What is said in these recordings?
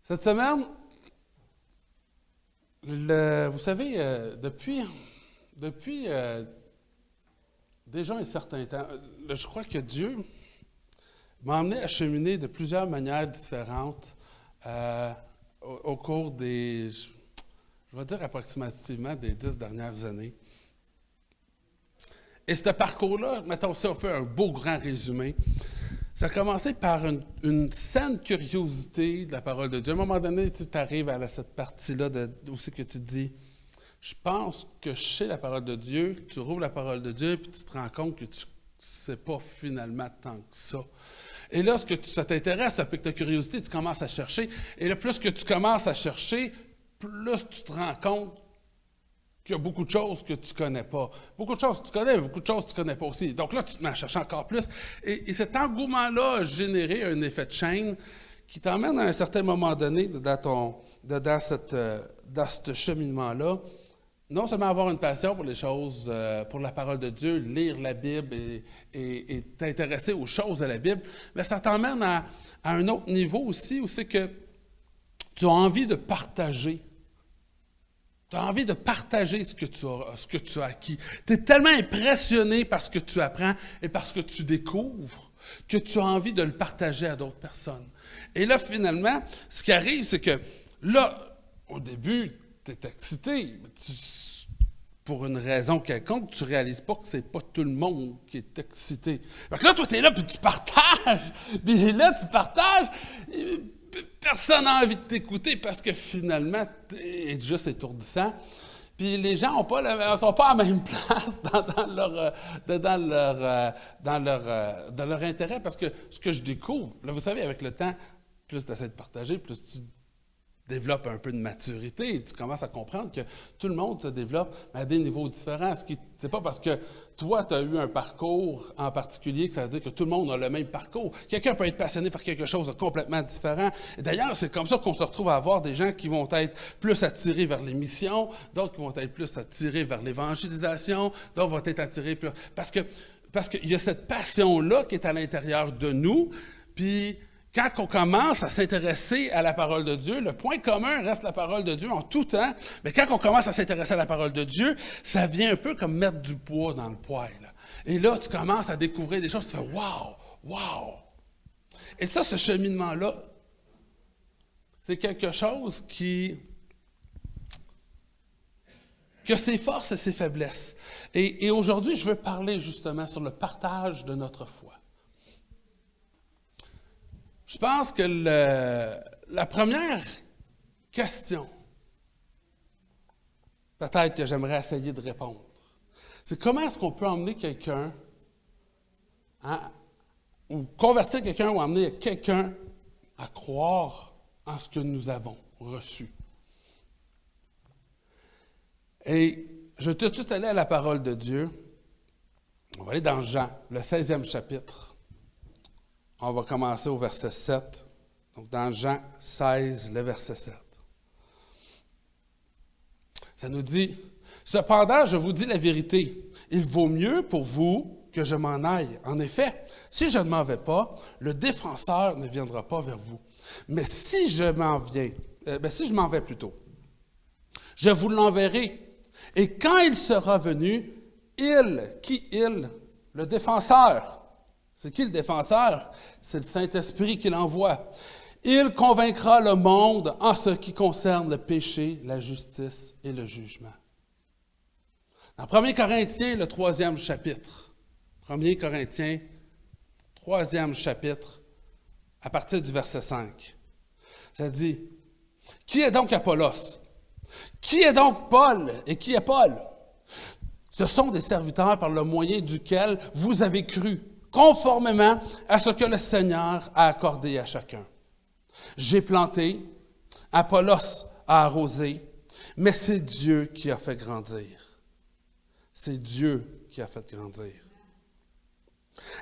Cette semaine, vous savez, depuis déjà un certain temps, je crois que Dieu m'a amené à cheminer de plusieurs manières différentes au cours des, je vais dire approximativement des 10 dernières années. Et ce parcours-là, mettons si on fait un beau grand résumé, ça a commencé par une saine curiosité de la parole de Dieu. À un moment donné, tu arrives à cette partie-là où c'est que tu te dis, je pense que je sais la parole de Dieu, tu rouvres la parole de Dieu, puis tu te rends compte que tu ne sais pas finalement tant que ça. Et là, ça t'intéresse, avec ta curiosité, tu commences à chercher. Et là, plus que tu commences à chercher, plus tu te rends compte qu'il y a beaucoup de choses que tu ne connais pas. Beaucoup de choses que tu connais, mais beaucoup de choses que tu ne connais pas aussi. Donc là, tu te mets à chercher encore plus. Et cet engouement-là a généré un effet de chaîne qui t'emmène à un certain moment donné dans ce cheminement-là, non seulement avoir une passion pour les choses, pour la parole de Dieu, lire la Bible et t'intéresser aux choses de la Bible, mais ça t'emmène à un autre niveau aussi, où c'est que tu as envie de partager. Tu as envie de partager ce que tu as acquis. Tu es tellement impressionné par ce que tu apprends et par ce que tu découvres que tu as envie de le partager à d'autres personnes. Et là, finalement, ce qui arrive, c'est que là, au début, tu es excité. Pour une raison quelconque, tu ne réalises pas que ce n'est pas tout le monde qui est excité. Fait que là, toi, tu es là, puis tu partages. Puis là, tu partages. Personne n'a envie de t'écouter parce que finalement, c'est juste étourdissant. Puis les gens ne sont pas à la même place dans leur intérêt parce que ce que je découvre, là, vous savez, avec le temps, plus tu essaies de partager, plus tu développes un peu de maturité et tu commences à comprendre que tout le monde se développe à des niveaux différents. Ce n'est pas parce que toi, tu as eu un parcours en particulier que ça veut dire que tout le monde a le même parcours. Quelqu'un peut être passionné par quelque chose de complètement différent. Et d'ailleurs, c'est comme ça qu'on se retrouve à avoir des gens qui vont être plus attirés vers les missions, d'autres qui vont être plus attirés vers l'évangélisation, d'autres vont être attirés plus... Parce qu'il y a cette passion-là qui est à l'intérieur de nous, puis... Quand on commence à s'intéresser à la parole de Dieu, le point commun reste la parole de Dieu en tout temps, mais quand on commence à s'intéresser à la parole de Dieu, ça vient un peu comme mettre du poids dans le poêle. Et là, tu commences à découvrir des choses, tu fais « wow, wow ». Et ça, ce cheminement-là, c'est quelque chose qui a ses forces et ses faiblesses. Et aujourd'hui, je veux parler justement sur le partage de notre foi. Je pense que la première question, peut-être que j'aimerais essayer de répondre, c'est comment est-ce qu'on peut emmener quelqu'un, ou convertir quelqu'un ou emmener quelqu'un à croire en ce que nous avons reçu. Et je vais tout de suite aller à la parole de Dieu. On va aller dans Jean, le 16e chapitre. On va commencer au verset 7. Donc, dans Jean 16, le verset 7. Ça nous dit, « Cependant, je vous dis la vérité, il vaut mieux pour vous que je m'en aille. En effet, si je ne m'en vais pas, le défenseur ne viendra pas vers vous. Mais si je m'en vais plutôt, je vous l'enverrai. Et quand il sera venu, le défenseur, c'est qui le défenseur? C'est le Saint-Esprit qui l'envoie. Il convaincra le monde en ce qui concerne le péché, la justice et le jugement. Dans 1 Corinthiens, le 3e chapitre. 1 Corinthiens, 3e chapitre, à partir du verset 5. Ça dit, « Qui est donc Apollos? Qui est donc Paul? Et qui est Paul? Ce sont des serviteurs par le moyen duquel vous avez cru, conformément à ce que le Seigneur a accordé à chacun. J'ai planté, Apollos a arrosé, mais c'est Dieu qui a fait grandir. C'est Dieu qui a fait grandir.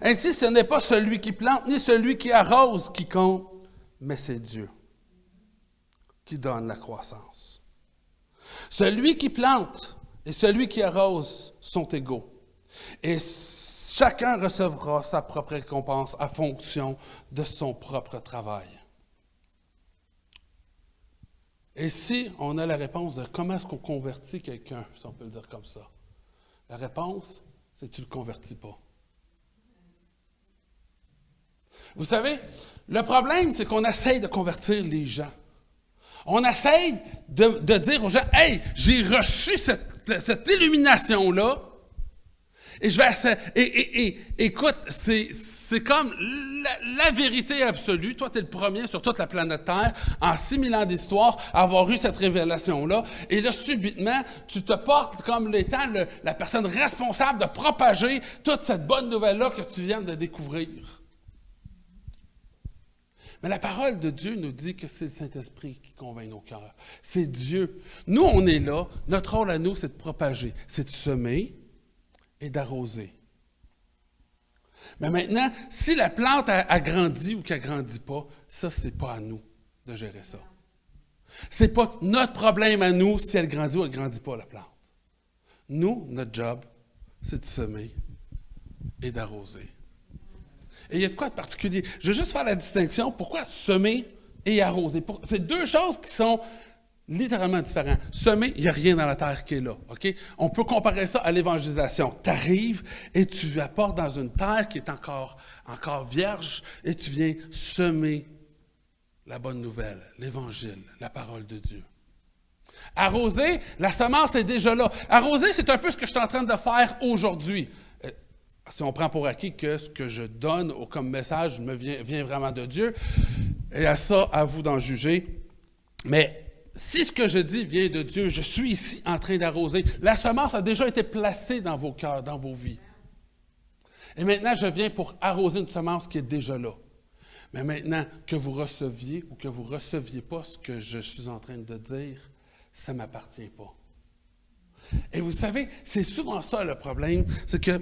Ainsi, ce n'est pas celui qui plante, ni celui qui arrose qui compte, mais c'est Dieu qui donne la croissance. Celui qui plante et celui qui arrose sont égaux. Et chacun recevra sa propre récompense à fonction de son propre travail. Et si on a la réponse de comment est-ce qu'on convertit quelqu'un, si on peut le dire comme ça, la réponse, c'est que tu ne le convertis pas. Vous savez, le problème, c'est qu'on essaye de convertir les gens. On essaye de dire aux gens, « Hey, j'ai reçu cette illumination-là, et je vais essayer. » Écoute, c'est comme la vérité absolue. Toi, tu es le premier sur toute la planète Terre, en 6000 ans d'histoire, à avoir eu cette révélation-là. Et là, subitement, tu te portes comme étant la personne responsable de propager toute cette bonne nouvelle-là que tu viens de découvrir. Mais la parole de Dieu nous dit que c'est le Saint-Esprit qui convainc nos cœurs. C'est Dieu. Nous, on est là. Notre rôle à nous, c'est de propager, c'est de semer et d'arroser. Mais maintenant, si la plante a grandi ou qu'elle ne grandit pas, ça, ce n'est pas à nous de gérer ça. Ce n'est pas notre problème à nous si elle grandit ou elle ne grandit pas, la plante. Nous, notre job, c'est de semer et d'arroser. Et il y a de quoi de particulier. Je vais juste faire la distinction. Pourquoi semer et arroser? C'est deux choses qui sont littéralement différentes. Semer, il n'y a rien dans la terre qui est là. Okay? On peut comparer ça à l'évangélisation. Tu arrives et tu apportes dans une terre qui est encore vierge et tu viens semer la bonne nouvelle, l'Évangile, la parole de Dieu. Arroser, la semence est déjà là. Arroser, c'est un peu ce que je suis en train de faire aujourd'hui. Si on prend pour acquis que ce que je donne comme message vient vraiment de Dieu, et à ça, à vous d'en juger. Mais si ce que je dis vient de Dieu, je suis ici en train d'arroser. La semence a déjà été placée dans vos cœurs, dans vos vies. Et maintenant, je viens pour arroser une semence qui est déjà là. Mais maintenant, que vous receviez ou que vous ne receviez pas ce que je suis en train de dire, ça ne m'appartient pas. Et vous savez, c'est souvent ça le problème, c'est que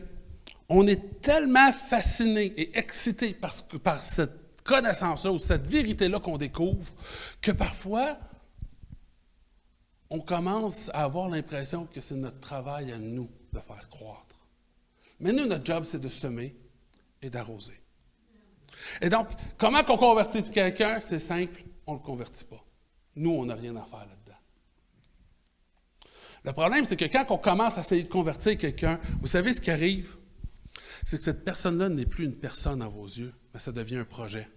on est tellement fasciné et excité par cette connaissance-là ou cette vérité-là qu'on découvre que parfois, on commence à avoir l'impression que c'est notre travail à nous de faire croître. Mais nous, notre job, c'est de semer et d'arroser. Et donc, comment qu'on convertit quelqu'un? C'est simple, on ne le convertit pas. Nous, on n'a rien à faire là-dedans. Le problème, c'est que quand on commence à essayer de convertir quelqu'un, vous savez ce qui arrive? C'est que cette personne-là n'est plus une personne à vos yeux, mais ça devient un projet.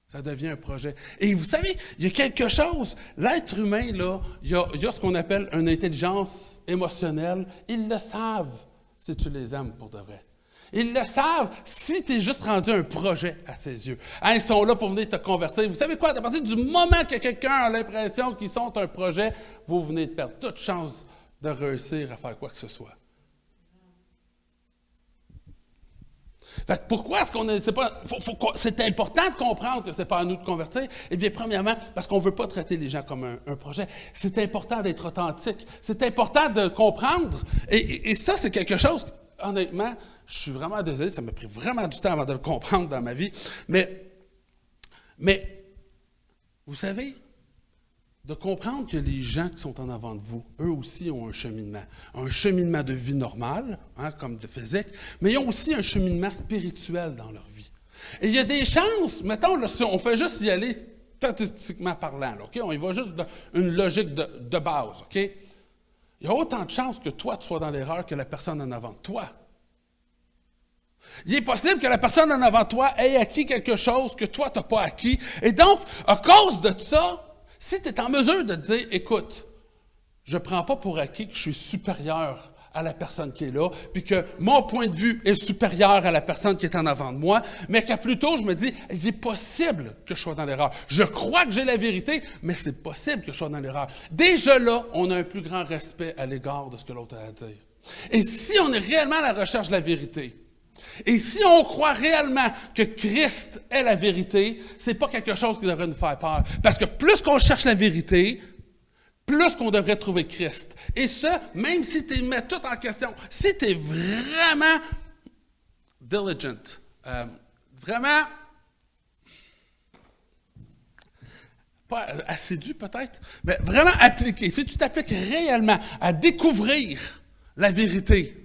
Ça devient un projet. Et vous savez, il y a quelque chose, l'être humain, là, il y a ce qu'on appelle une intelligence émotionnelle. Ils le savent si tu les aimes pour de vrai. Ils le savent si tu es juste rendu un projet à ses yeux. Hein, ils sont là pour venir te convertir. Vous savez quoi? À partir du moment que quelqu'un a l'impression qu'ils sont un projet, vous venez de perdre toute chance de réussir à faire quoi que ce soit. Fait que pourquoi est-ce qu'on est. C'est important de comprendre que ce n'est pas à nous de convertir. Eh bien, premièrement, parce qu'on ne veut pas traiter les gens comme un projet. C'est important d'être authentique. C'est important de comprendre. Et ça, c'est quelque chose, honnêtement, je suis vraiment désolé, ça m'a pris vraiment du temps avant de le comprendre dans ma vie. Mais vous savez, de comprendre que les gens qui sont en avant de vous, eux aussi ont un cheminement de vie normal, hein, comme de physique, mais ils ont aussi un cheminement spirituel dans leur vie. Et il y a des chances, mettons, là, si on fait juste y aller statistiquement parlant, là, okay? On y va juste d'une logique de base, OK? Il y a autant de chances que toi, tu sois dans l'erreur que la personne en avant de toi. Il est possible que la personne en avant de toi ait acquis quelque chose que toi, tu n'as pas acquis. Et donc, à cause de ça, si tu es en mesure de te dire, écoute, je ne prends pas pour acquis que je suis supérieur à la personne qui est là, puis que mon point de vue est supérieur à la personne qui est en avant de moi, mais que plutôt je me dis, il est possible que je sois dans l'erreur. Je crois que j'ai la vérité, mais c'est possible que je sois dans l'erreur. Déjà là, on a un plus grand respect à l'égard de ce que l'autre a à dire. Et si on est réellement à la recherche de la vérité, et si on croit réellement que Christ est la vérité, c'est pas quelque chose qui devrait nous faire peur. Parce que plus qu'on cherche la vérité, plus qu'on devrait trouver Christ. Et ça, même si tu mets tout en question, si tu es vraiment diligent, vraiment, pas assidu peut-être, mais vraiment appliqué, si tu t'appliques réellement à découvrir la vérité,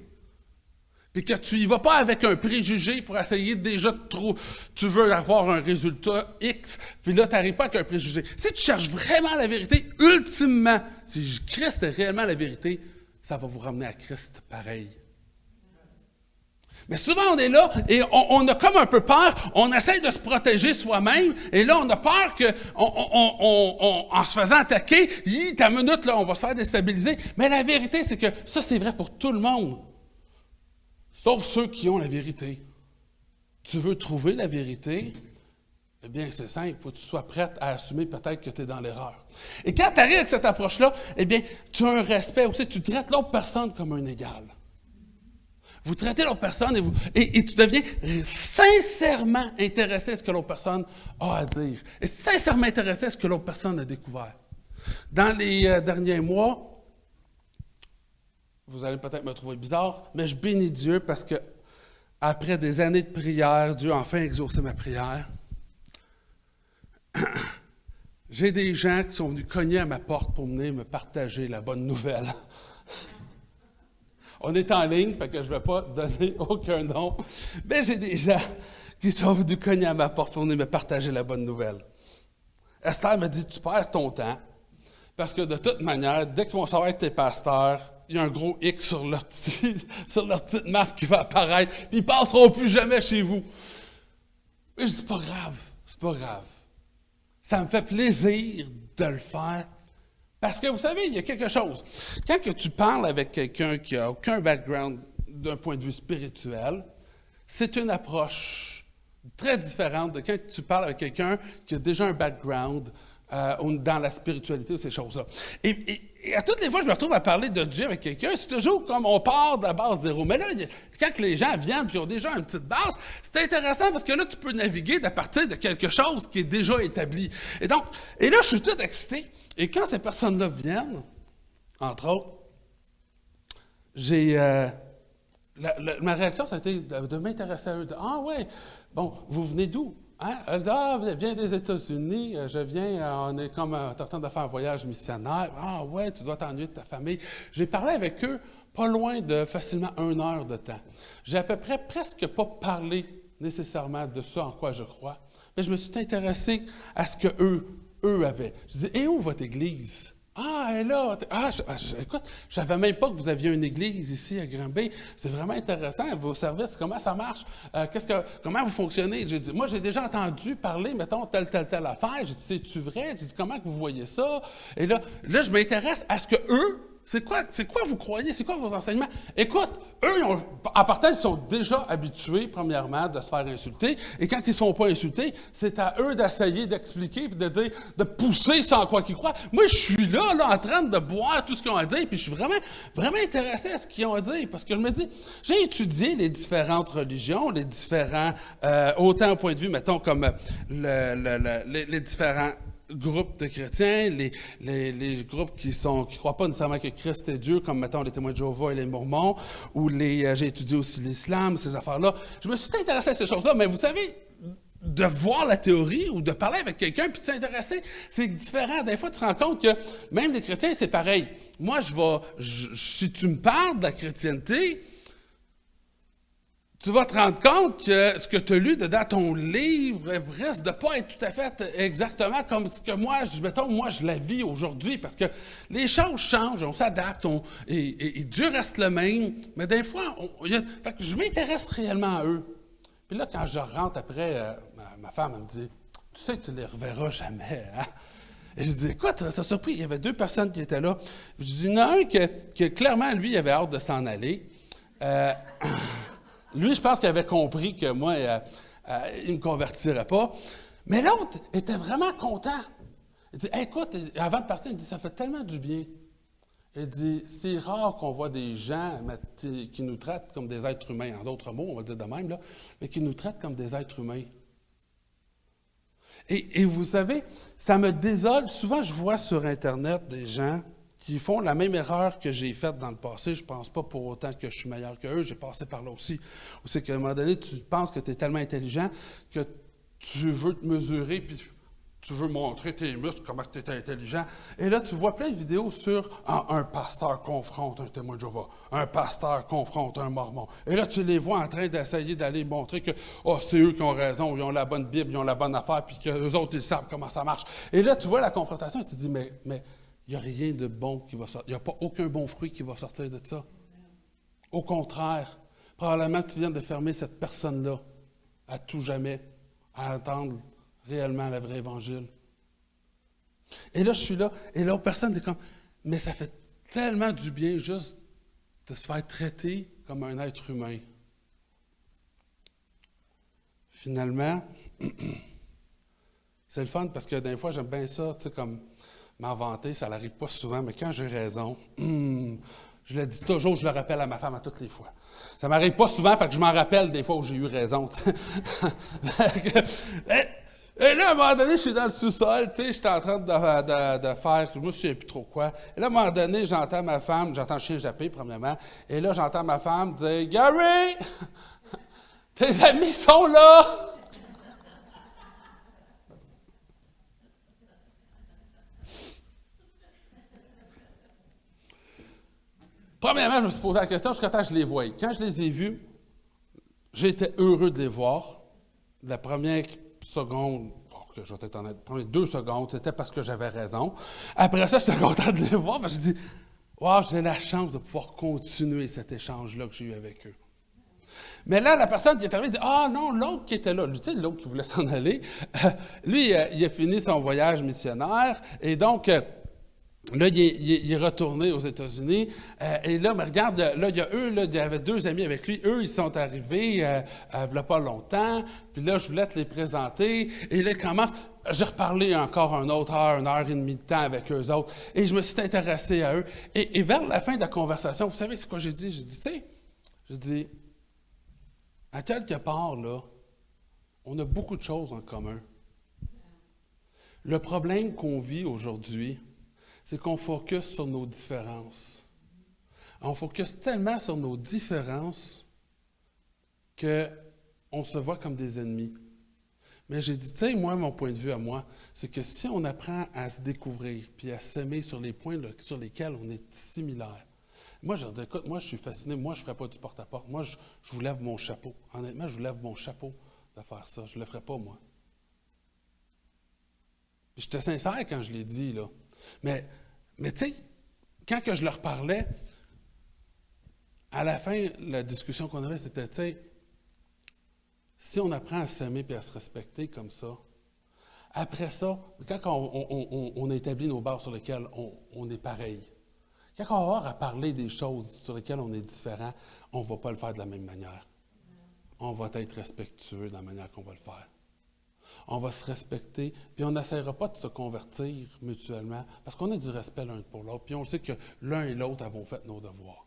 puis que tu y vas pas avec un préjugé pour essayer déjà de trop... Tu veux avoir un résultat X, puis là, tu n'arrives pas avec un préjugé. Si tu cherches vraiment la vérité, ultimement, si Christ est réellement la vérité, ça va vous ramener à Christ pareil. Mais souvent, on est là et on a comme un peu peur, on essaie de se protéger soi-même, et là, on a peur en se faisant attaquer, ta minute, là, on va se faire déstabiliser. Mais la vérité, c'est que ça, c'est vrai pour tout le monde, sauf ceux qui ont la vérité. Tu veux trouver la vérité? Eh bien, c'est simple, il faut que tu sois prête à assumer peut-être que tu es dans l'erreur. Et quand tu arrives avec cette approche-là, eh bien, tu as un respect aussi, tu traites l'autre personne comme un égal. Vous traitez l'autre personne et tu deviens sincèrement intéressé à ce que l'autre personne a à dire. Et sincèrement intéressé à ce que l'autre personne a découvert. Dans les derniers mois, vous allez peut-être me trouver bizarre, mais je bénis Dieu parce que après des années de prière, Dieu a enfin exaucé ma prière. J'ai des gens qui sont venus cogner à ma porte pour venir me partager la bonne nouvelle. On est en ligne, fait que je ne vais pas donner aucun nom, mais j'ai des gens qui sont venus cogner à ma porte pour venir me partager la bonne nouvelle. Esther me dit, tu perds ton temps, parce que de toute manière, dès qu'ils vont savoir être tes pasteurs, il y a un gros X sur leur petite map qui va apparaître, puis ils ne passeront plus jamais chez vous. Mais je dis, c'est pas grave. Ça me fait plaisir de le faire. Parce que vous savez, il y a quelque chose. Quand que tu parles avec quelqu'un qui n'a aucun background d'un point de vue spirituel, c'est une approche très différente de quand tu parles avec quelqu'un qui a déjà un background dans la spiritualité ou ces choses-là. Et à toutes les fois, je me retrouve à parler de Dieu avec quelqu'un, c'est toujours comme on part de la base zéro. Mais là, quand les gens viennent et ont déjà une petite base, c'est intéressant parce que là, tu peux naviguer à partir de quelque chose qui est déjà établi. Et là, je suis tout excité. Et quand ces personnes-là viennent, entre autres, ma réaction, ça a été de m'intéresser à eux. Ah oui, bon, vous venez d'où? Hein? Elle dit, je viens des États-Unis, on est comme en train de faire un voyage missionnaire. Ah ouais, tu dois t'ennuyer de ta famille. J'ai parlé avec eux pas loin de facilement 1 heure de temps. J'ai à peu près presque pas parlé nécessairement de ça en quoi je crois, mais je me suis intéressé à ce que eux avaient. Je dis, et où votre église? Ah, elle est là. Écoute, je ne savais même pas que vous aviez une église ici à Granby. C'est vraiment intéressant. Vos services, comment ça marche? Comment vous fonctionnez? J'ai dit, moi, j'ai déjà entendu parler, mettons, telle affaire. J'ai dit, c'est-tu vrai? J'ai dit, comment que vous voyez ça? Et là, je m'intéresse à ce que eux, c'est quoi vous croyez? C'est quoi vos enseignements? Écoute, eux, en partant, ils sont déjà habitués, premièrement, de se faire insulter. Et quand ils ne sont pas insultés, c'est à eux d'essayer d'expliquer et de dire, de pousser ça en quoi qu'ils croient. Moi, je suis là, en train de boire tout ce qu'ils ont à dire, puis je suis vraiment, vraiment intéressé à ce qu'ils ont à dire. Parce que je me dis, j'ai étudié les différentes religions, les différents, autant au point de vue, mettons, comme les différents groupes de chrétiens, les groupes qui croient pas nécessairement que Christ est Dieu, comme mettons les témoins de Jéhovah et les Mormons, ou j'ai étudié aussi l'islam, ces affaires-là. Je me suis intéressé à ces choses-là, mais vous savez, de voir la théorie ou de parler avec quelqu'un puis de s'intéresser, c'est différent. Des fois, tu te rends compte que même les chrétiens, c'est pareil. Moi, si tu me parles de la chrétienté, tu vas te rendre compte que ce que tu as lu dans ton livre risque de ne pas être tout à fait exactement comme ce que moi, je la vis aujourd'hui, parce que les choses changent, on s'adapte, et Dieu reste le même, mais des fois, fait que je m'intéresse réellement à eux. Puis là, quand je rentre après, ma femme, elle me dit, « Tu sais que tu ne les reverras jamais, hein? » Et je dis, écoute, ça m'a surpris, il y avait 2 personnes qui étaient là. Je dis, il y en a un que clairement, lui, il avait hâte de s'en aller. Lui, je pense qu'il avait compris que moi, il ne me convertirait pas. Mais l'autre était vraiment content. Il dit, hey, écoute, avant de partir, il me dit, ça fait tellement du bien. Il dit, c'est rare qu'on voit des gens qui nous traitent comme des êtres humains. En d'autres mots, on va le dire de même, là, mais qui nous traitent comme des êtres humains. Et vous savez, ça me désole. Souvent, je vois sur Internet des gens qui font la même erreur que j'ai faite dans le passé. Je ne pense pas pour autant que je suis meilleur qu'eux. J'ai passé par là aussi. Ou c'est qu'à un moment donné, tu penses que tu es tellement intelligent que tu veux te mesurer, puis tu veux montrer tes muscles, comment tu es intelligent. Et là, tu vois plein de vidéos sur un pasteur confronte un témoin de Jéhovah, un pasteur confronte un mormon. Et là, tu les vois en train d'essayer d'aller montrer que c'est eux qui ont raison, ils ont la bonne Bible, ils ont la bonne affaire, puis qu'eux autres, ils savent comment ça marche. Et là, tu vois la confrontation et tu te dis, mais il n'y a rien de bon qui va sortir. Il n'y a pas aucun bon fruit qui va sortir de ça. Au contraire, probablement que tu viens de fermer cette personne-là à tout jamais, à attendre réellement le vrai évangile. Et là, je suis là, et l'autre personne est comme, mais ça fait tellement du bien juste de se faire traiter comme un être humain. Finalement, c'est le fun parce que des fois, j'aime bien ça, tu sais, comme m'inventer, ça n'arrive pas souvent, mais quand j'ai raison, je le dis toujours, je le rappelle à ma femme à toutes les fois. Ça m'arrive pas souvent, fait que je m'en rappelle des fois où j'ai eu raison. Et là, à un moment donné, je suis dans le sous-sol, tu sais, j'étais en train de faire, je me souviens plus trop quoi. Et là, à un moment donné, j'entends ma femme, j'entends le chien japper, premièrement, et là, j'entends ma femme dire « Gary, tes amis sont là! » Premièrement, je me suis posé la question jusqu'à temps que je les voyais. Quand je les ai vus, j'étais heureux de les voir. La première seconde, que je vais être honnête, les premières 2 secondes, c'était parce que j'avais raison. Après ça, j'étais content de les voir, parce que je dis, wow, j'ai la chance de pouvoir continuer cet échange-là que j'ai eu avec eux. Mais là, la personne qui est arrivée dit, ah non, l'autre qui était là, tu sais, l'autre qui voulait s'en aller, lui, il a fini son voyage missionnaire, et donc, là, il est retourné aux États-Unis. Et là, mais regarde, là, il y avait 2 amis avec lui. Eux, ils sont arrivés il n'y a pas longtemps. Puis là, je voulais te les présenter. Et là, il commence. J'ai reparlé encore une heure et demie de temps avec eux autres. Et je me suis intéressé à eux. Et vers la fin de la conversation, vous savez, c'est quoi j'ai dit? J'ai dit, tu sais, à quelque part, là, on a beaucoup de choses en commun. Le problème qu'on vit aujourd'hui, c'est qu'on focus sur nos différences. On focus tellement sur nos différences qu'on se voit comme des ennemis. Mais j'ai dit, tu sais, moi, mon point de vue à moi, c'est que si on apprend à se découvrir puis à s'aimer sur les points sur lesquels on est similaires, moi, je leur dis, écoute, moi, je suis fasciné, moi, je ne ferai pas du porte-à-porte. Moi, je vous lève mon chapeau. Honnêtement, je vous lève mon chapeau de faire ça. Je ne le ferai pas, moi. Puis j'étais sincère quand je l'ai dit, là. Mais tu sais, quand que je leur parlais, à la fin, la discussion qu'on avait, c'était, tu sais, si on apprend à s'aimer et à se respecter comme ça, après ça, quand on établit nos bases sur lesquelles on est pareil, quand on va avoir à parler des choses sur lesquelles on est différent, on ne va pas le faire de la même manière. On va être respectueux de la manière qu'on va le faire. On va se respecter, puis on n'essaiera pas de se convertir mutuellement, parce qu'on a du respect l'un pour l'autre, puis on sait que l'un et l'autre avons fait nos devoirs.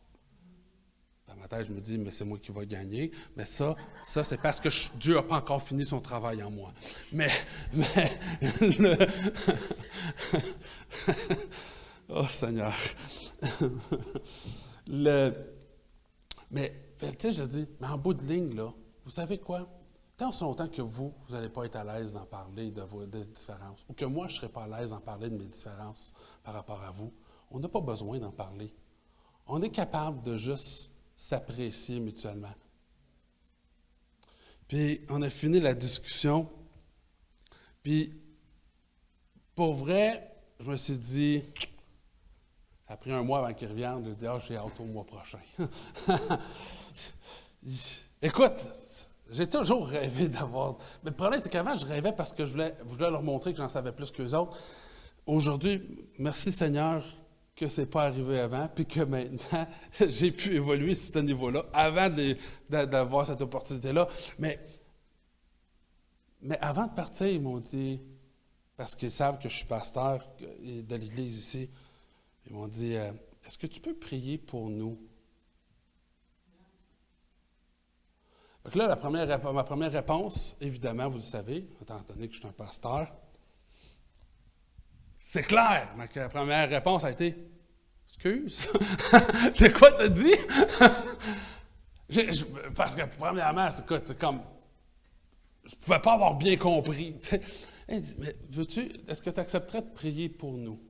Dans ma tête, je me dis, mais c'est moi qui vais gagner, mais ça c'est parce que Dieu n'a pas encore fini son travail en moi. Oh Seigneur! Mais tu sais, je dis, mais en bout de ligne, là, vous savez quoi? Tant aussi longtemps que vous n'allez pas être à l'aise d'en parler de vos différences, ou que moi, je ne serai pas à l'aise d'en parler de mes différences par rapport à vous, on n'a pas besoin d'en parler. On est capable de juste s'apprécier mutuellement. Puis, on a fini la discussion. Puis, pour vrai, je me suis dit, ça a pris 1 mois avant qu'ils reviennent, je dis, j'ai hâte au mois prochain. Écoute, j'ai toujours rêvé d'avoir. Mais le problème, c'est qu'avant, je rêvais parce que je voulais leur montrer que j'en savais plus qu'eux autres. Aujourd'hui, merci Seigneur que ce n'est pas arrivé avant, puis que maintenant, j'ai pu évoluer sur ce niveau-là, avant d'avoir cette opportunité-là. Mais avant de partir, ils m'ont dit, parce qu'ils savent que je suis pasteur de l'Église ici, ils m'ont dit, est-ce que tu peux prier pour nous? Donc là, ma première réponse, évidemment, vous le savez, étant donné que je suis un pasteur, c'est clair. Ma première réponse a été, excuse, c'est quoi t'as dit? Parce que premièrement, c'est comme, je ne pouvais pas avoir bien compris. Il dit, mais veux-tu, est-ce que tu accepterais de prier pour nous?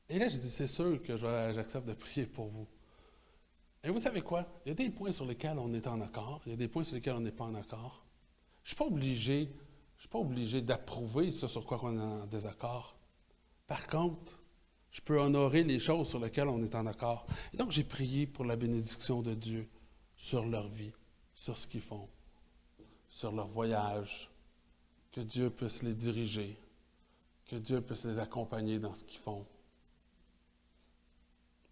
Et là, je dis, c'est sûr que j'accepte de prier pour vous. Et vous savez quoi? Il y a des points sur lesquels on est en accord, il y a des points sur lesquels on n'est pas en accord. Je ne suis pas obligé d'approuver ce sur quoi on est en désaccord. Par contre, je peux honorer les choses sur lesquelles on est en accord. Et donc, j'ai prié pour la bénédiction de Dieu sur leur vie, sur ce qu'ils font, sur leur voyage, que Dieu puisse les diriger, que Dieu puisse les accompagner dans ce qu'ils font.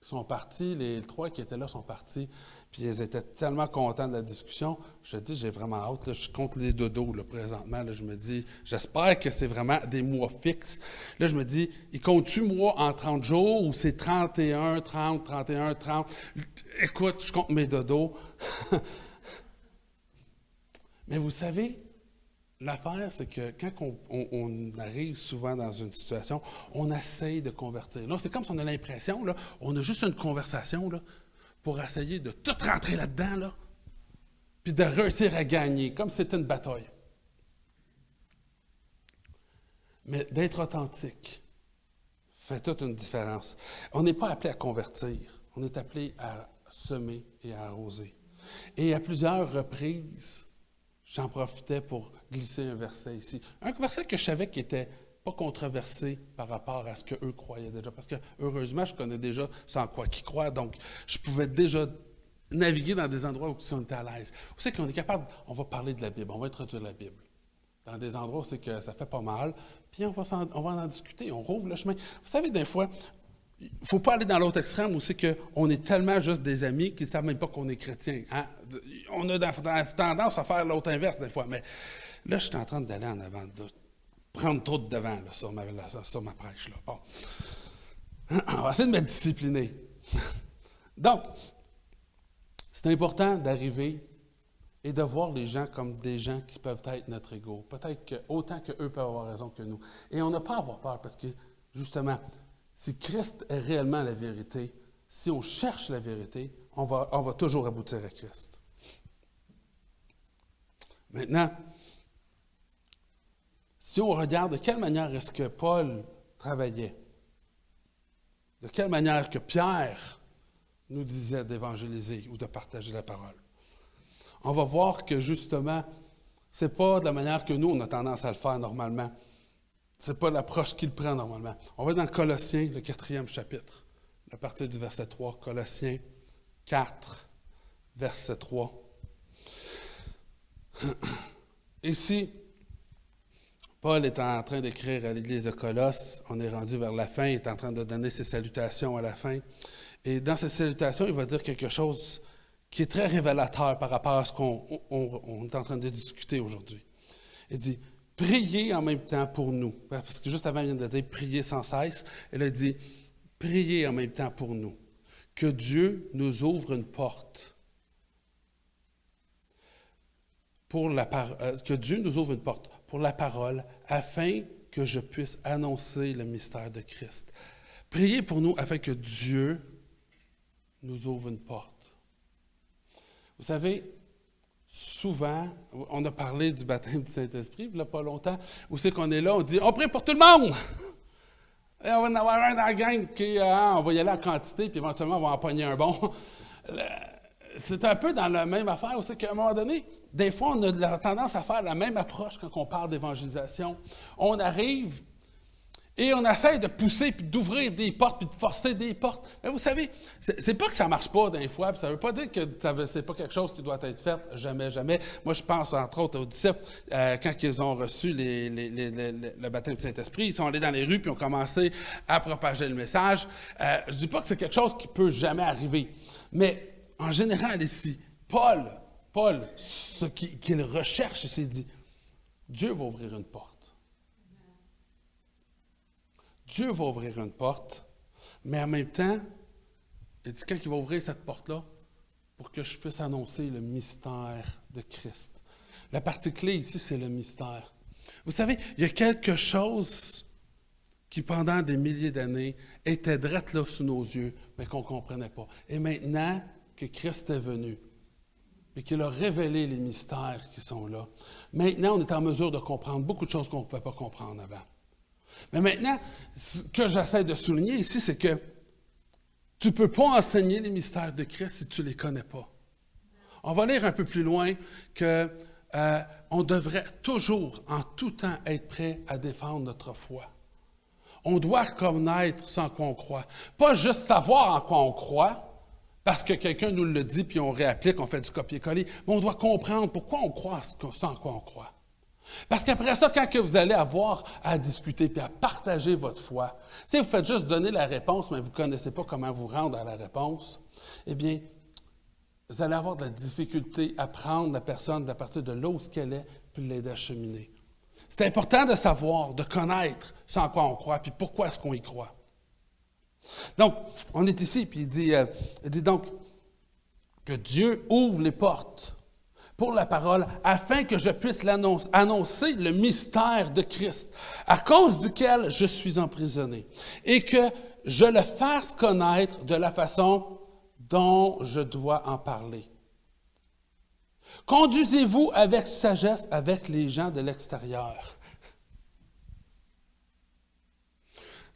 Ils sont partis, les trois qui étaient là sont partis, puis ils étaient tellement contents de la discussion. Je te dis, j'ai vraiment hâte, là, je compte les dodos là, présentement. Là, je me dis, j'espère que c'est vraiment des mois fixes. Là, je me dis, ils comptent-tu mois en 30 jours ou c'est 31, 30, 31, 30? Écoute, je compte mes dodos. Mais vous savez, l'affaire, c'est que quand on arrive souvent dans une situation, on essaye de convertir. Là, c'est comme si on a l'impression, là, on a juste une conversation là, pour essayer de tout rentrer là-dedans, là, puis de réussir à gagner, comme si c'était une bataille. Mais d'être authentique fait toute une différence. On n'est pas appelé à convertir, on est appelé à semer et à arroser. Et à plusieurs reprises, j'en profitais pour glisser un verset ici. Un verset que je savais qui n'était pas controversé par rapport à ce qu'eux croyaient déjà. Parce que, heureusement, je connais déjà ce en quoi qu'ils croient. Donc, je pouvais déjà naviguer dans des endroits où on était à l'aise. Où c'est qu'on est capable, on va parler de la Bible, on va introduire la Bible. Dans des endroits où c'est que ça fait pas mal, puis on va en discuter, on rouvre le chemin. Vous savez, des fois, il ne faut pas aller dans l'autre extrême où c'est qu'on est tellement juste des amis qu'ils ne savent même pas qu'on est chrétien. Hein? On a tendance à faire l'autre inverse des fois. Mais là, je suis en train d'aller en avant, de prendre trop de devant là, sur ma prêche. Là. Bon. On va essayer de me discipliner. Donc, c'est important d'arriver et de voir les gens comme des gens qui peuvent être notre ego. Peut-être que autant qu'eux peuvent avoir raison que nous. Et on n'a pas à avoir peur parce que, justement, si Christ est réellement la vérité, si on cherche la vérité, on va toujours aboutir à Christ. Maintenant, si on regarde de quelle manière est-ce que Paul travaillait, de quelle manière que Pierre nous disait d'évangéliser ou de partager la parole, on va voir que justement, ce n'est pas de la manière que nous, on a tendance à le faire normalement. Ce n'est pas l'approche qu'il prend normalement. On va dans Colossiens, le 4e chapitre, à partir du verset 3. Colossiens 4, verset 3. Ici, Paul est en train d'écrire à l'église de Colosse. On est rendu vers la fin. Il est en train de donner ses salutations à la fin. Et dans ses salutations, il va dire quelque chose qui est très révélateur par rapport à ce qu'on est en train de discuter aujourd'hui. Il dit, priez en même temps pour nous. Parce que juste avant, il vient de dire, priez sans cesse. Il a dit, priez en même temps pour nous. Que Dieu nous ouvre une porte. Que Dieu nous ouvre une porte pour la parole, afin que je puisse annoncer le mystère de Christ. Priez pour nous afin que Dieu nous ouvre une porte. Vous savez, souvent, on a parlé du baptême du Saint-Esprit, il n'y a pas longtemps, où c'est qu'on est là, on dit « On prie pour tout le monde! » Et on va en avoir un dans la gang qui, on va y aller en quantité, puis éventuellement, on va en pogner un bon. C'est un peu dans la même affaire aussi qu'à un moment donné, des fois, on a tendance à faire la même approche quand on parle d'évangélisation. On arrive et on essaie de pousser, puis d'ouvrir des portes, puis de forcer des portes. Mais vous savez, c'est pas que ça ne marche pas des fois, puis ça ne veut pas dire que c'est pas quelque chose qui doit être fait, jamais, jamais. Moi, je pense, entre autres, aux disciples, quand ils ont reçu le baptême du Saint-Esprit, ils sont allés dans les rues, puis ont commencé à propager le message. Je ne dis pas que c'est quelque chose qui peut jamais arriver, mais en général, ici, Paul, ce qu'il recherche, il s'est dit, Dieu va ouvrir une porte. Dieu va ouvrir une porte, mais en même temps, il dit quand il va ouvrir cette porte-là, pour que je puisse annoncer le mystère de Christ. La partie clé ici, c'est le mystère. Vous savez, il y a quelque chose qui, pendant des milliers d'années, était drette là sous nos yeux, mais qu'on ne comprenait pas. Et maintenant que Christ est venu, et qu'il a révélé les mystères qui sont là. Maintenant, on est en mesure de comprendre beaucoup de choses qu'on ne pouvait pas comprendre avant. Mais maintenant, ce que j'essaie de souligner ici, c'est que tu ne peux pas enseigner les mystères de Christ si tu ne les connais pas. On va lire un peu plus loin que on devrait toujours, en tout temps, être prêt à défendre notre foi. On doit reconnaître ce en quoi on croit. Pas juste savoir en quoi on croit, parce que quelqu'un nous le dit, puis on réapplique, on fait du copier-coller, mais on doit comprendre pourquoi on croit ce en quoi on croit. Parce qu'après ça, quand que vous allez avoir à discuter puis à partager votre foi, si vous faites juste donner la réponse, mais vous ne connaissez pas comment vous rendre à la réponse, eh bien, vous allez avoir de la difficulté à prendre la personne à partir de là où elle est, puis l'aider à cheminer. C'est important de savoir, de connaître ce en quoi on croit, puis pourquoi est-ce qu'on y croit. Donc, on est ici, puis il dit donc que Dieu ouvre les portes pour la parole, afin que je puisse annoncer le mystère de Christ, à cause duquel je suis emprisonné, et que je le fasse connaître de la façon dont je dois en parler. Conduisez-vous avec sagesse avec les gens de l'extérieur.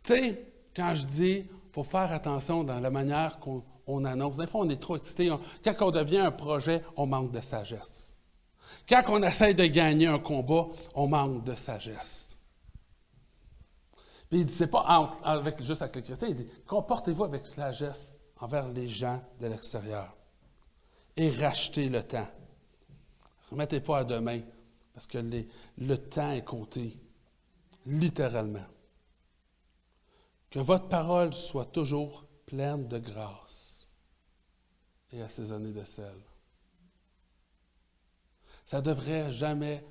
Tu sais, quand je dis, il faut faire attention dans la manière qu'on annonce. Des fois, on est trop excité. Quand on devient un projet, on manque de sagesse. Quand on essaie de gagner un combat, on manque de sagesse. Puis il dit, c'est pas juste avec les chrétiens, il dit, comportez-vous avec sagesse envers les gens de l'extérieur et rachetez le temps. Ne remettez pas à demain, parce que le temps est compté, littéralement. Que votre parole soit toujours pleine de grâce et assaisonnée de sel. Ça devrait jamais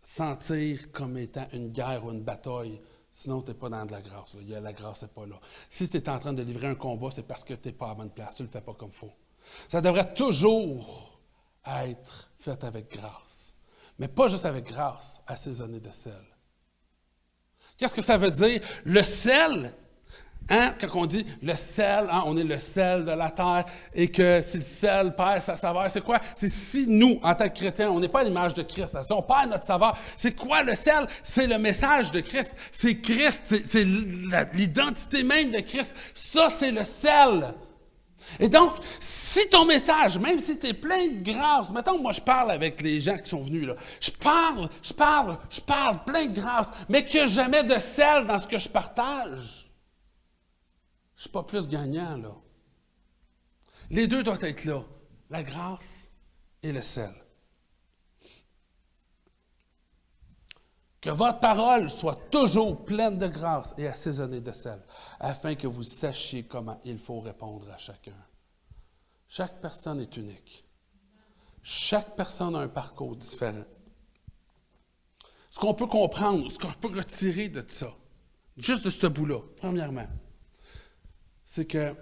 sentir comme étant une guerre ou une bataille, sinon tu n'es pas dans de la grâce. Là. La grâce n'est pas là. Si tu es en train de livrer un combat, c'est parce que tu n'es pas à la bonne place, tu ne le fais pas comme il faut. Ça devrait toujours être fait avec grâce. Mais pas juste avec grâce, assaisonné de sel. Qu'est-ce que ça veut dire? Le sel, hein, quand on dit le sel, hein, on est le sel de la terre, et que si le sel perd sa saveur, c'est quoi? C'est si nous, en tant que chrétiens, on n'est pas à l'image de Christ, si on perd notre saveur, c'est quoi le sel? C'est le message de Christ. C'est Christ, c'est l'identité même de Christ. Ça, c'est le sel. Et donc, si ton message, même si tu es plein de grâce, mettons, moi je parle avec les gens qui sont venus, là, je parle, plein de grâce, mais qu'il n'y a jamais de sel dans ce que je partage, je ne suis pas plus gagnant, là. Les deux doivent être là, la grâce et le sel. Que votre parole soit toujours pleine de grâce et assaisonnée de sel, afin que vous sachiez comment il faut répondre à chacun. Chaque personne est unique. Chaque personne a un parcours différent. Ce qu'on peut comprendre, ce qu'on peut retirer de ça, juste de ce bout-là, premièrement, c'est qu'on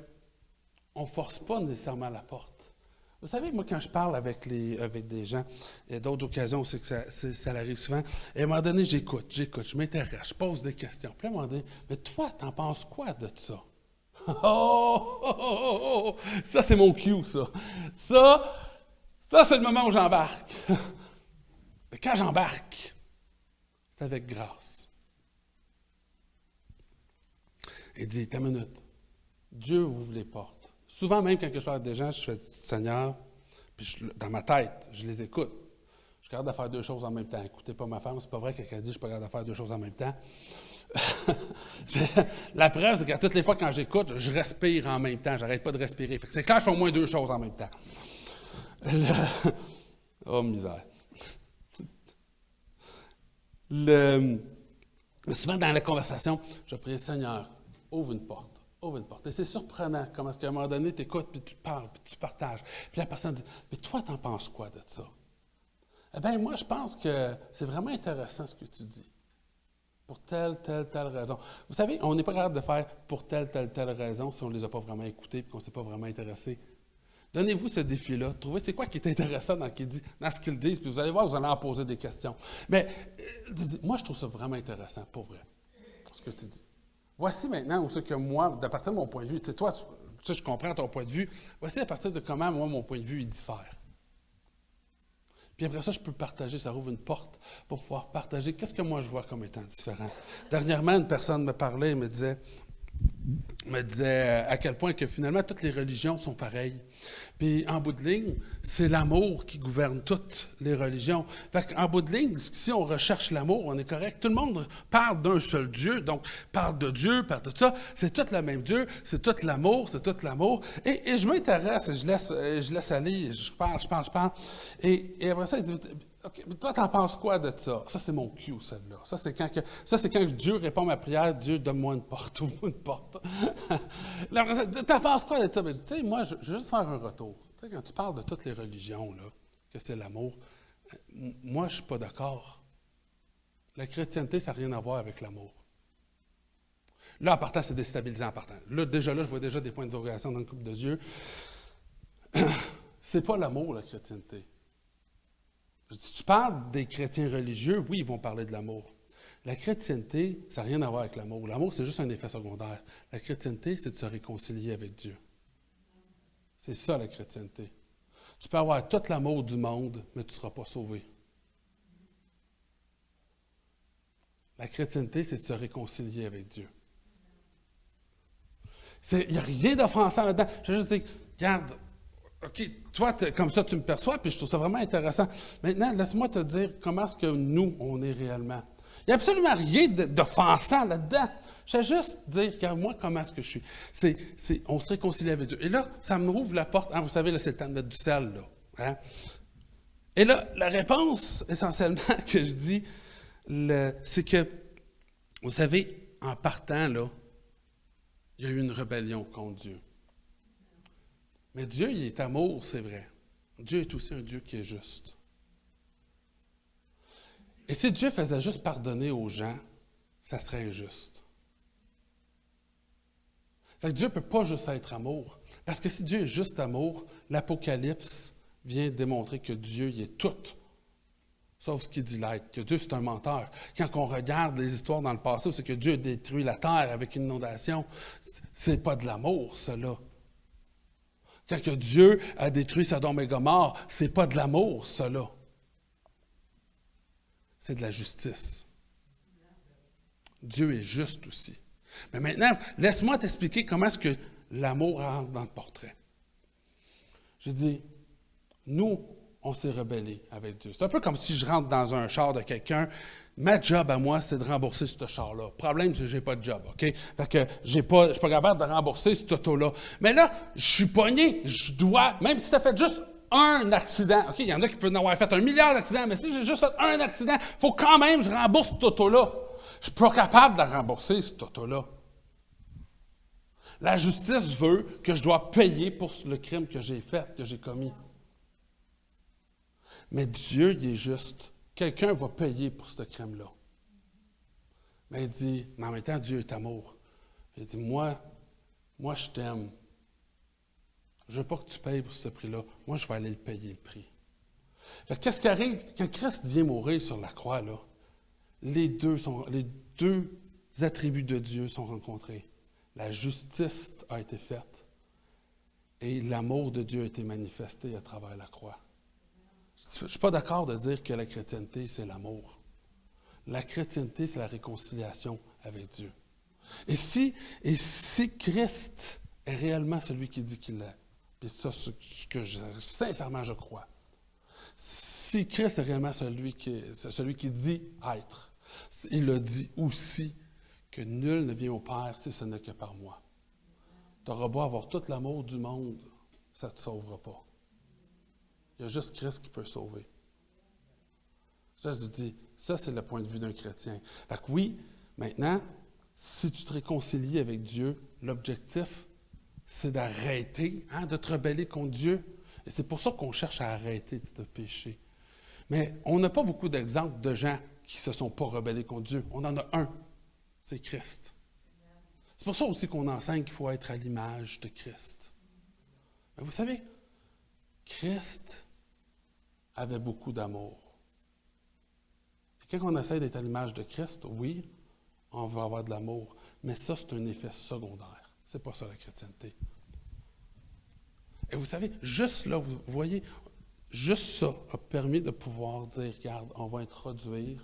ne force pas nécessairement la porte. Vous savez, moi, quand je parle avec des gens, il y a d'autres occasions aussi que ça arrive souvent, et à un moment donné, j'écoute, je m'intéresse, je pose des questions. Puis à un moment donné, mais toi, t'en penses quoi de ça? Ça, c'est mon cue, ça. Ça, c'est le moment où j'embarque. Mais quand j'embarque, c'est avec grâce. Il dit, t'as une minute, Dieu ouvre les portes. Souvent, même quand je parle avec des gens, je fais Seigneur, puis dans ma tête, je les écoute. Je suis capable de faire deux choses en même temps. Écoutez pas ma femme, c'est pas vrai qu'elle dit que je suis pas capable de faire deux choses en même temps. La preuve, c'est qu'à toutes les fois quand j'écoute, je respire en même temps. J'arrête pas de respirer. Fait que c'est clair, je fais au moins deux choses en même temps. Oh, misère. Souvent, dans la conversation, je prie, Seigneur, ouvre une porte. Ouvre une porte. Et c'est surprenant comment est-ce qu'à un moment donné, tu écoutes, puis tu parles, puis tu partages. Puis la personne dit, mais toi, t'en penses quoi de ça? Eh bien, moi, je pense que c'est vraiment intéressant ce que tu dis. Pour telle raison. Vous savez, on n'est pas capable de faire pour telle raison si on ne les a pas vraiment écoutés et qu'on ne s'est pas vraiment intéressé. Donnez-vous ce défi-là. Trouvez c'est quoi qui est intéressant dans ce qu'ils disent, puis vous allez voir, vous allez en poser des questions. Mais moi, je trouve ça vraiment intéressant, pour vrai, ce que tu dis. Voici maintenant où c'est que moi, à partir de mon point de vue, tu sais, toi, sais, je comprends ton point de vue. Voici à partir de comment, moi, mon point de vue, il diffère. Puis après ça, je peux partager, ça ouvre une porte pour pouvoir partager qu'est-ce que moi je vois comme étant différent. Dernièrement, une personne me parlait et me disait à quel point que finalement toutes les religions sont pareilles. Puis en bout de ligne, c'est l'amour qui gouverne toutes les religions. Fait qu'en bout de ligne, si on recherche l'amour, on est correct. Tout le monde parle d'un seul Dieu, donc parle de Dieu, parle de tout ça. C'est tout le même Dieu, c'est tout l'amour, c'est tout l'amour. Et je m'intéresse, je laisse aller, je parle. Et après ça, il dit, OK, toi, t'en penses quoi de ça? Ça, c'est mon cue, celle-là. Ça, c'est quand Dieu répond à ma prière, Dieu, donne-moi une porte, ouvre-moi une porte. Là, après ça, t'en penses quoi de ça? Ben, tu sais, moi, je vais juste faire un retour. Tu sais, quand tu parles de toutes les religions, là, que c'est l'amour, moi, je ne suis pas d'accord. La chrétienté, ça n'a rien à voir avec l'amour. Là, en partant, c'est déstabilisant en partant. Là, je vois déjà des points d'interrogation dans le couple de Dieu. C'est pas l'amour, la chrétienté. Si tu parles des chrétiens religieux, oui, ils vont parler de l'amour. La chrétienté, ça n'a rien à voir avec l'amour. L'amour, c'est juste un effet secondaire. La chrétienté, c'est de se réconcilier avec Dieu. C'est ça, la chrétienté. Tu peux avoir tout l'amour du monde, mais tu ne seras pas sauvé. La chrétienté, c'est de se réconcilier avec Dieu. Il n'y a rien d'offensant là-dedans. Je vais juste dire, regarde, OK, toi, comme ça, tu me perçois, puis je trouve ça vraiment intéressant. Maintenant, laisse-moi te dire comment est-ce que nous, on est réellement. Il n'y a absolument rien d'offensant là-dedans. Je vais juste dire, regarde, moi, comment est-ce que je suis. On se réconcilie avec Dieu. Et là, ça me rouvre la porte. Hein, vous savez, là, c'est le temps de mettre du sel, là. Hein? Et là, la réponse, essentiellement, que je dis, c'est que, vous savez, en partant, là, il y a eu une rébellion contre Dieu. Mais Dieu, il est amour, c'est vrai. Dieu est aussi un Dieu qui est juste. Et si Dieu faisait juste pardonner aux gens, ça serait injuste. Fait que Dieu ne peut pas juste être amour. Parce que si Dieu est juste amour, l'Apocalypse vient démontrer que Dieu, il est tout, sauf ce qu'il dit l'être, que Dieu, c'est un menteur. Quand on regarde les histoires dans le passé, c'est que Dieu a détruit la terre avec une inondation. C'est pas de l'amour, cela. Quand que Dieu a détruit Sodome et Gomorrhe, c'est pas de l'amour, cela. C'est de la justice. Dieu est juste aussi. Mais maintenant, laisse-moi t'expliquer comment est-ce que l'amour rentre dans le portrait. J'ai dit, nous, on s'est rebellés avec Dieu. C'est un peu comme si je rentre dans un char de quelqu'un. Ma job à moi, c'est de rembourser ce char-là. Le problème, c'est que je n'ai pas de job, OK? Fait que je ne suis pas capable de rembourser cet auto-là. Mais là, je suis pogné, je dois, même si tu as fait juste un accident, OK? Il y en a qui peuvent en avoir fait 1 milliard d'accidents, mais si j'ai juste fait un accident, il faut quand même que je rembourse cette auto-là. Je ne suis pas capable de la rembourser, cette auto-là. La justice veut que je dois payer pour le crime que j'ai fait, que j'ai commis. Mais Dieu, il est juste. Quelqu'un va payer pour ce crime-là. Mais il dit, mais en même temps, Dieu est amour. Il dit, moi, je t'aime. Je ne veux pas que tu payes pour ce prix-là. Moi, je vais aller le payer, le prix. Fait que qu'est-ce qui arrive quand Christ vient mourir sur la croix, là? Les deux attributs de Dieu sont rencontrés. La justice a été faite et l'amour de Dieu a été manifesté à travers la croix. Je ne suis pas d'accord de dire que la chrétienté, c'est l'amour. La chrétienté, c'est la réconciliation avec Dieu. Et si Christ est réellement celui qui dit qu'il est, puis ça, ce que sincèrement je crois, si Christ est réellement celui qui dit être, il a dit aussi que nul ne vient au Père si ce n'est que par moi. Tu auras beau avoir tout l'amour du monde, ça ne te sauvera pas. Il y a juste Christ qui peut sauver. Ça, je dis, ça, c'est le point de vue d'un chrétien. Fait que oui, maintenant, si tu te réconcilies avec Dieu, l'objectif, c'est d'arrêter, de te rebeller contre Dieu. Et c'est pour ça qu'on cherche à arrêter de pécher. Mais on n'a pas beaucoup d'exemples de gens qui ne se sont pas rebellés contre Dieu. On en a un, c'est Christ. C'est pour ça aussi qu'on enseigne qu'il faut être à l'image de Christ. Mais vous savez, Christ avait beaucoup d'amour. Et quand on essaie d'être à l'image de Christ, oui, on va avoir de l'amour, mais ça, c'est un effet secondaire. C'est pas ça la chrétienté. Et vous savez, juste là, vous voyez, juste ça a permis de pouvoir dire, regarde, on va introduire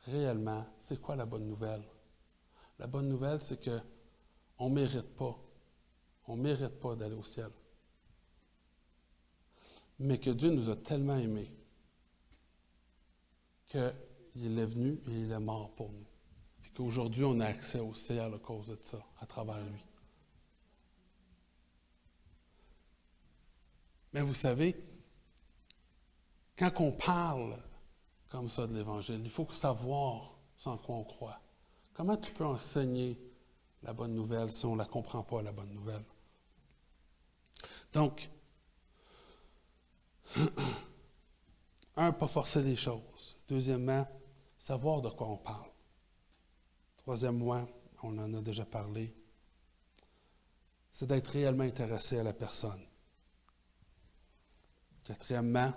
réellement, c'est quoi la bonne nouvelle? La bonne nouvelle, c'est qu'on ne mérite pas. On ne mérite pas d'aller au ciel. Mais que Dieu nous a tellement aimés qu'il est venu et il est mort pour nous. Et qu'aujourd'hui, on a accès au ciel à cause de ça, à travers lui. Mais vous savez, quand on parle comme ça de l'Évangile, il faut savoir sans quoi on croit. Comment tu peux enseigner la bonne nouvelle si on ne la comprend pas, la bonne nouvelle? Donc, un, pas forcer les choses. Deuxièmement, savoir de quoi on parle. Troisièmement, on en a déjà parlé, c'est d'être réellement intéressé à la personne. Quatrièmement,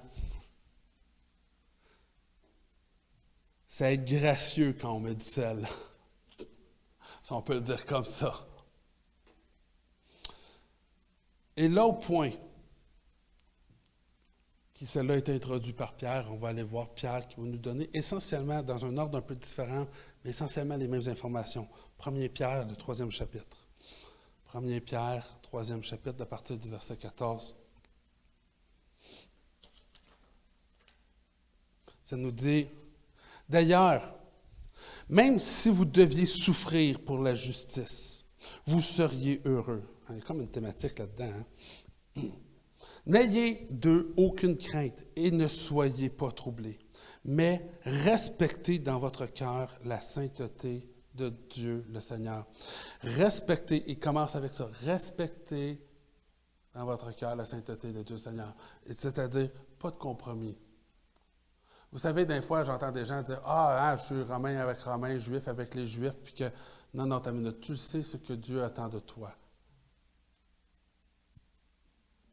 c'est être gracieux quand on met du sel. Si on peut le dire comme ça. Et l'autre point, qui celle-là a été introduit par Pierre, on va aller voir Pierre qui va nous donner essentiellement, dans un ordre un peu différent, mais essentiellement les mêmes informations. 1 Pierre, le 3e chapitre. 1 Pierre, 3e chapitre, à partir du verset 14. Ça nous dit, « D'ailleurs, même si vous deviez souffrir pour la justice, vous seriez heureux. » Il y a comme une thématique là-dedans. Hein? « N'ayez d'eux aucune crainte et ne soyez pas troublés, mais respectez dans votre cœur la sainteté de Dieu le Seigneur. » Respectez, il commence avec ça, respectez dans votre cœur la sainteté de Dieu le Seigneur. C'est-à-dire, pas de compromis. Vous savez, des fois, j'entends des gens dire « Ah, je suis romain avec romain, juif avec les juifs, puis que... » Non, ta minute, tu sais ce que Dieu attend de toi.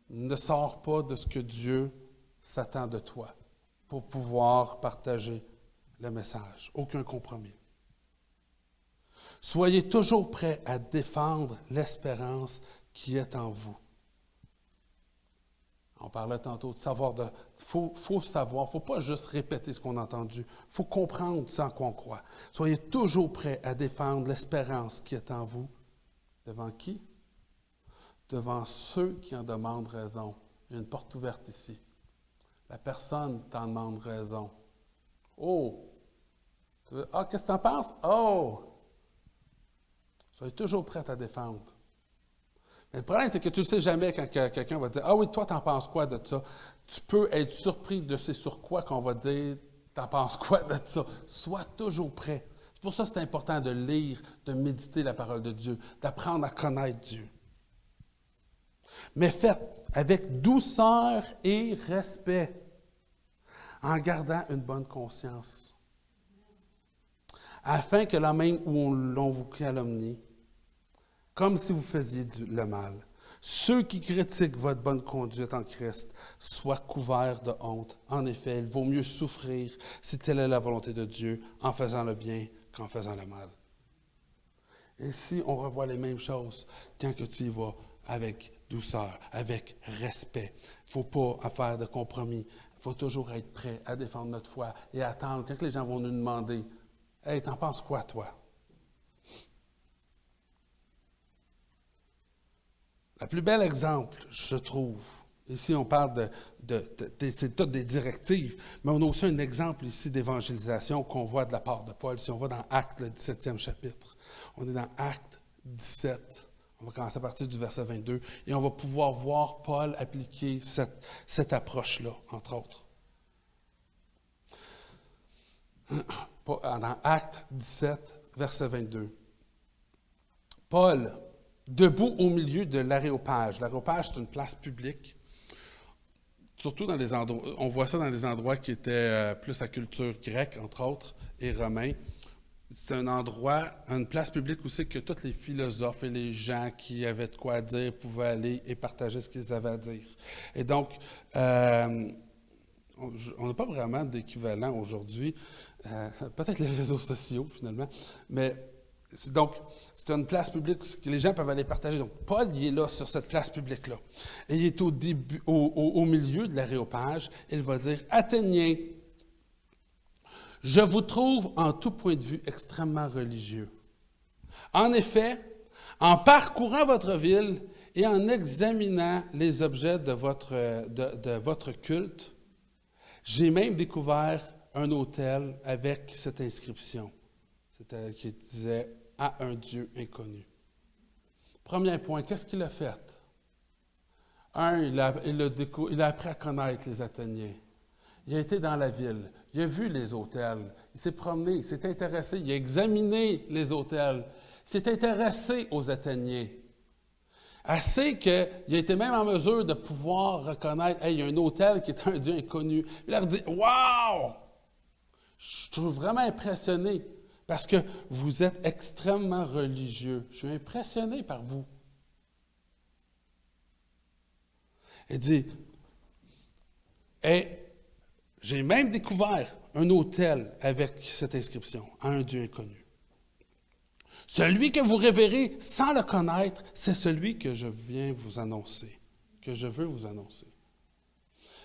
Ne sors pas de ce que Dieu s'attend de toi pour pouvoir partager le message. Aucun compromis. Soyez toujours prêts à défendre l'espérance qui est en vous. On parlait tantôt de savoir, faut savoir, il ne faut pas juste répéter ce qu'on a entendu, il faut comprendre sans quoi on croit. Soyez toujours prêts à défendre l'espérance qui est en vous. Devant qui? Devant ceux qui en demandent raison. Il y a une porte ouverte ici. La personne t'en demande raison. Oh! Qu'est-ce que tu en penses? Oh! Soyez toujours prêt à défendre. Mais le problème, c'est que tu ne sais jamais quand quelqu'un va dire « Ah oui, toi, t'en penses quoi de ça? » Tu peux être surpris de ce sur quoi qu'on va dire « T'en penses quoi de ça? » Sois toujours prêt. C'est pour ça que c'est important de lire, de méditer la parole de Dieu, d'apprendre à connaître Dieu. Mais faites avec douceur et respect, en gardant une bonne conscience, afin que la main où l'on vous calomnie, comme si vous faisiez le mal, ceux qui critiquent votre bonne conduite en Christ soient couverts de honte. En effet, il vaut mieux souffrir, si telle est la volonté de Dieu, en faisant le bien qu'en faisant le mal. Et si on revoit les mêmes choses quand que tu y vas avec douceur, avec respect. Il ne faut pas faire de compromis. Il faut toujours être prêt à défendre notre foi et attendre quand les gens vont nous demander « Hey, t'en penses quoi, toi? » Le plus bel exemple, je trouve, ici on parle c'est toutes des directives, mais on a aussi un exemple ici d'évangélisation qu'on voit de la part de Paul. Si on va dans Actes, le 17e chapitre, on est dans Actes 17. On va commencer à partir du verset 22 et on va pouvoir voir Paul appliquer cette approche-là, entre autres. Dans Actes 17, verset 22. Paul, debout au milieu de l'aréopage. L'aréopage, c'est une place publique, surtout dans les endroits, on voit ça dans les endroits qui étaient plus à culture grecque, entre autres, et romain. C'est un endroit, une place publique où c'est que tous les philosophes et les gens qui avaient de quoi dire pouvaient aller et partager ce qu'ils avaient à dire. Et donc, on n'a pas vraiment d'équivalent aujourd'hui, peut-être les réseaux sociaux finalement, mais Donc, c'est une place publique que les gens peuvent aller partager. Donc, Paul, il est là, sur cette place publique-là. Et il est au milieu de l'aréopage. Il va dire, « Athéniens, je vous trouve en tout point de vue extrêmement religieux. En effet, en parcourant votre ville et en examinant les objets de votre culte, j'ai même découvert un autel avec cette inscription qui disait « À un Dieu inconnu ». Premier point, qu'est-ce qu'il a fait? Il a appris à connaître les Athéniens. Il a été dans la ville, il a vu les autels, il s'est promené, il s'est intéressé, il a examiné les autels, il s'est intéressé aux Athéniens. Assez qu'il a été même en mesure de pouvoir reconnaître, hey, il y a un autel qui est un Dieu inconnu. Il leur dit, wow! Je trouve vraiment impressionné parce que vous êtes extrêmement religieux. Je suis impressionné par vous. Il dit, hey, j'ai même découvert un autel avec cette inscription, à un Dieu inconnu. Celui que vous révérez sans le connaître, c'est celui que je viens vous annoncer, que je veux vous annoncer.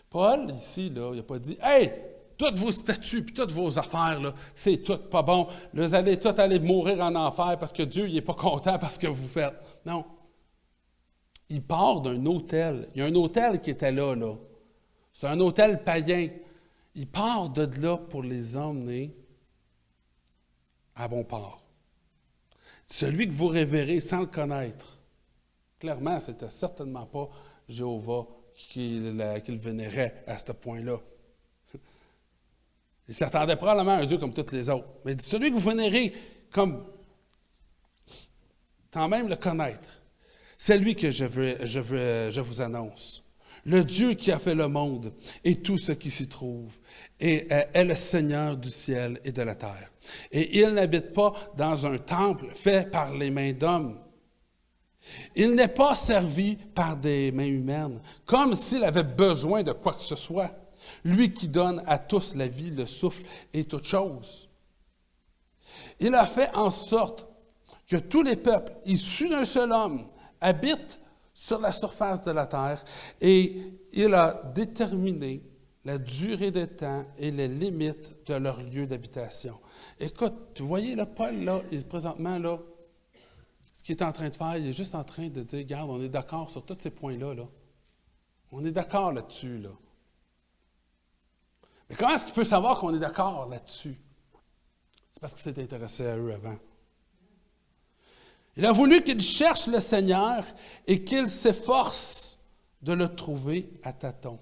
Paul, ici, là, il n'a pas dit, « Hey, toutes vos statuts et toutes vos affaires, là, c'est tout pas bon. Là, vous allez tous aller mourir en enfer parce que Dieu n'est pas content parce que vous faites. » Non. Il part d'un autel. Il y a un autel qui était là, là. C'est un autel païen. Il part de là pour les emmener à bon port. Celui que vous révérez sans le connaître. Clairement, ce n'était certainement pas Jéhovah qu'il vénérait à ce point-là. Il s'attendait probablement à un Dieu comme tous les autres. Mais il dit, celui que vous vénérez comme sans même le connaître, c'est lui que je vous annonce. Le Dieu qui a fait le monde et tout ce qui s'y trouve est le Seigneur du ciel et de la terre. Et il n'habite pas dans un temple fait par les mains d'hommes. Il n'est pas servi par des mains humaines, comme s'il avait besoin de quoi que ce soit. Lui qui donne à tous la vie, le souffle et toutes choses. Il a fait en sorte que tous les peuples issus d'un seul homme habitent sur la surface de la terre, et il a déterminé la durée des temps et les limites de leur lieu d'habitation. Écoute, vous voyez, là, Paul, là, présentement, là, ce qu'il est en train de faire, il est juste en train de dire, regarde, on est d'accord sur tous ces points-là, là. On est d'accord là-dessus, là. Mais comment est-ce qu'il peut savoir qu'on est d'accord là-dessus? C'est parce qu'il s'est intéressé à eux avant. Il a voulu qu'il cherche le Seigneur et qu'il s'efforce de le trouver à tâtons.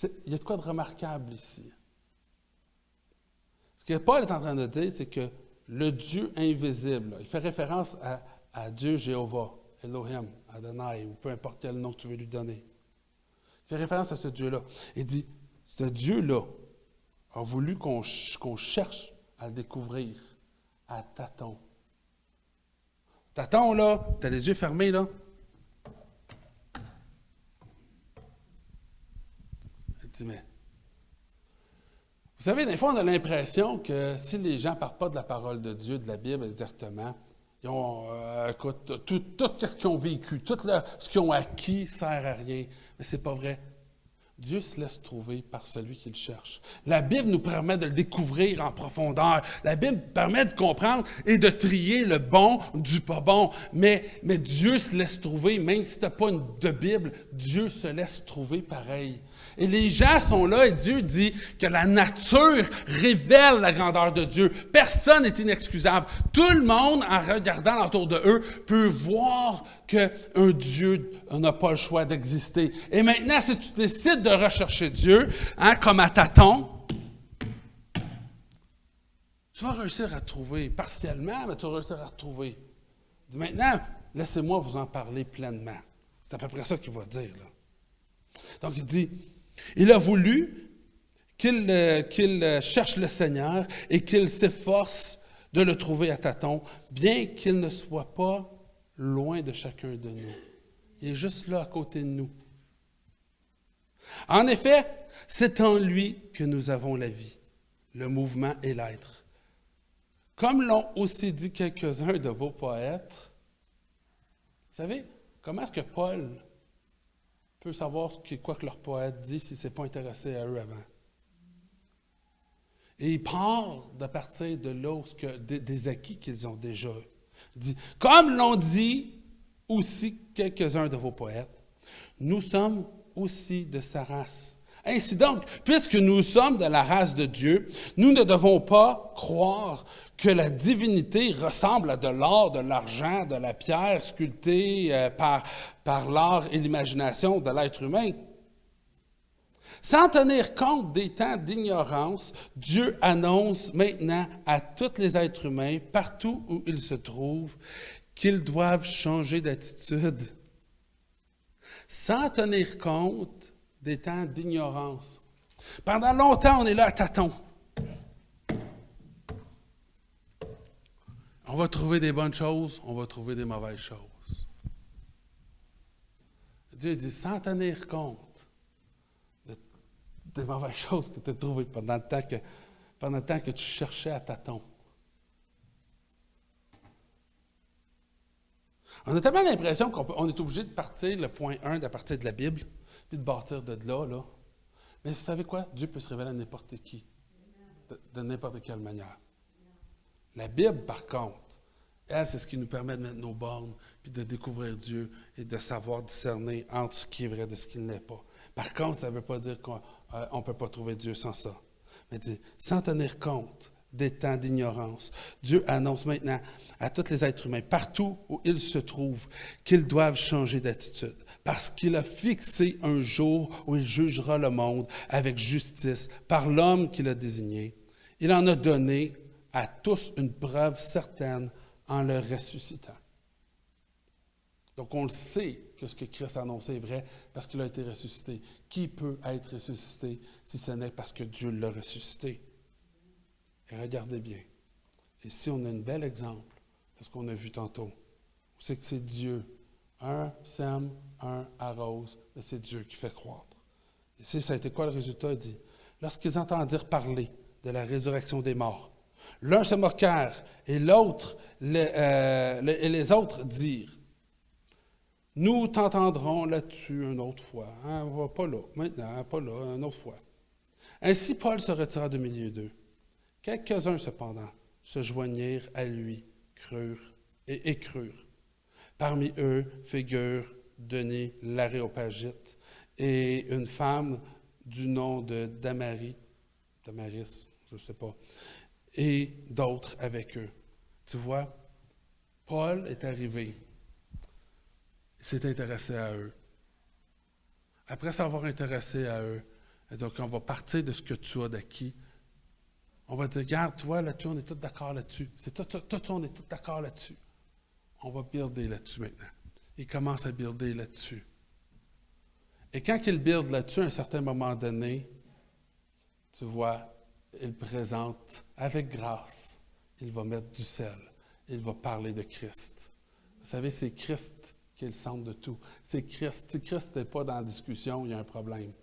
Il y a de quoi de remarquable ici. Ce que Paul est en train de dire, c'est que le Dieu invisible, là, il fait référence à Dieu Jéhovah, Elohim, Adonai, ou peu importe quel nom que tu veux lui donner. Il fait référence à ce Dieu-là. Il dit, ce Dieu-là a voulu qu'on cherche à le découvrir à tâtons. Tâtons, là, tu as les yeux fermés, là. Il dit, mais... Vous savez, des fois, on a l'impression que si les gens ne partent pas de la parole de Dieu, de la Bible exactement, ils ont, écoute, tout ce qu'ils ont vécu, ce qu'ils ont acquis ne sert à rien. Mais ce n'est pas vrai. Dieu se laisse trouver par celui qui le cherche. La Bible nous permet de le découvrir en profondeur. La Bible permet de comprendre et de trier le bon du pas bon. Mais Dieu se laisse trouver, même si tu n'as pas de Bible, Dieu se laisse trouver pareil. Et les gens sont là et Dieu dit que la nature révèle la grandeur de Dieu. Personne n'est inexcusable. Tout le monde, en regardant autour de eux, peut voir qu'un Dieu n'a pas le choix d'exister. Et maintenant, si tu décides de rechercher Dieu, comme à tâtons, tu vas réussir à trouver, partiellement, mais tu vas réussir à retrouver. Il dit, maintenant, laissez-moi vous en parler pleinement. C'est à peu près ça qu'il va dire, là. Donc, il dit, il a voulu qu'il cherche le Seigneur et qu'il s'efforce de le trouver à tâtons, bien qu'il ne soit pas loin de chacun de nous. Il est juste là à côté de nous. En effet, c'est en lui que nous avons la vie, le mouvement et l'être. Comme l'ont aussi dit quelques-uns de vos poètes. Vous savez, comment est-ce que Paul peut savoir quoi que leur poète dit s'il ne s'est pas intéressé à eux avant? Et il part de partir de là des acquis qu'ils ont déjà. Il dit, comme l'ont dit aussi quelques-uns de vos poètes, nous sommes aussi de sa race. Ainsi donc, puisque nous sommes de la race de Dieu, nous ne devons pas croire que la divinité ressemble à de l'or, de l'argent, de la pierre sculptée par l'art et l'imagination de l'être humain. Sans tenir compte des temps d'ignorance, Dieu annonce maintenant à tous les êtres humains, partout où ils se trouvent, qu'ils doivent changer d'attitude. Sans tenir compte des temps d'ignorance. Pendant longtemps, on est là à tâtons. On va trouver des bonnes choses, on va trouver des mauvaises choses. Dieu dit, sans tenir compte des mauvaises choses que tu as trouvées pendant le temps que tu cherchais à tâtons. On a tellement l'impression qu'on est obligé de partir, le point 1, à partir de la Bible, puis de bâtir de là. Mais vous savez quoi? Dieu peut se révéler à n'importe qui, de n'importe quelle manière. La Bible, par contre, elle, c'est ce qui nous permet de mettre nos bornes, puis de découvrir Dieu et de savoir discerner entre ce qui est vrai de ce qui ne l'est pas. Par contre, ça ne veut pas dire qu'on ne peut pas trouver Dieu sans ça. Mais dit, sans tenir compte des temps d'ignorance, Dieu annonce maintenant à tous les êtres humains, partout où ils se trouvent, qu'ils doivent changer d'attitude, parce qu'il a fixé un jour où il jugera le monde avec justice par l'homme qu'il a désigné. Il en a donné à tous une preuve certaine en le ressuscitant. Donc, on le sait que ce que Christ a annoncé est vrai parce qu'il a été ressuscité. Qui peut être ressuscité si ce n'est parce que Dieu l'a ressuscité? Et regardez bien. Ici, on a un bel exemple de ce qu'on a vu tantôt. C'est que c'est Dieu. Un sème, un arrose, mais c'est Dieu qui fait croître. Ici, ça a été quoi le résultat? Il dit, lorsqu'ils entendirent parler de la résurrection des morts, l'un se moquèrent et les autres dirent, nous t'entendrons là-dessus une autre fois. Hein, pas là, maintenant, pas là, une autre fois. Ainsi, Paul se retira du milieu d'eux. Quelques-uns, cependant, se joignirent à lui, crurent. Parmi eux figure Denis l'Aréopagite et une femme du nom de Damaris, je ne sais pas, et d'autres avec eux. Tu vois, Paul est arrivé. Il s'est intéressé à eux. Après s'avoir intéressé à eux, donc on va partir de ce que tu as d'acquis. On va dire, regarde, toi, là-dessus, on est tous d'accord là-dessus. C'est tout ça, on est tous d'accord là-dessus. On va builder là-dessus maintenant. Il commence à builder là-dessus. Et quand il build là-dessus, à un certain moment donné, tu vois, il présente avec grâce. Il va mettre du sel. Il va parler de Christ. Vous savez, c'est Christ qui est le centre de tout. C'est Christ. Si Christ n'est pas dans la discussion, il y a un problème.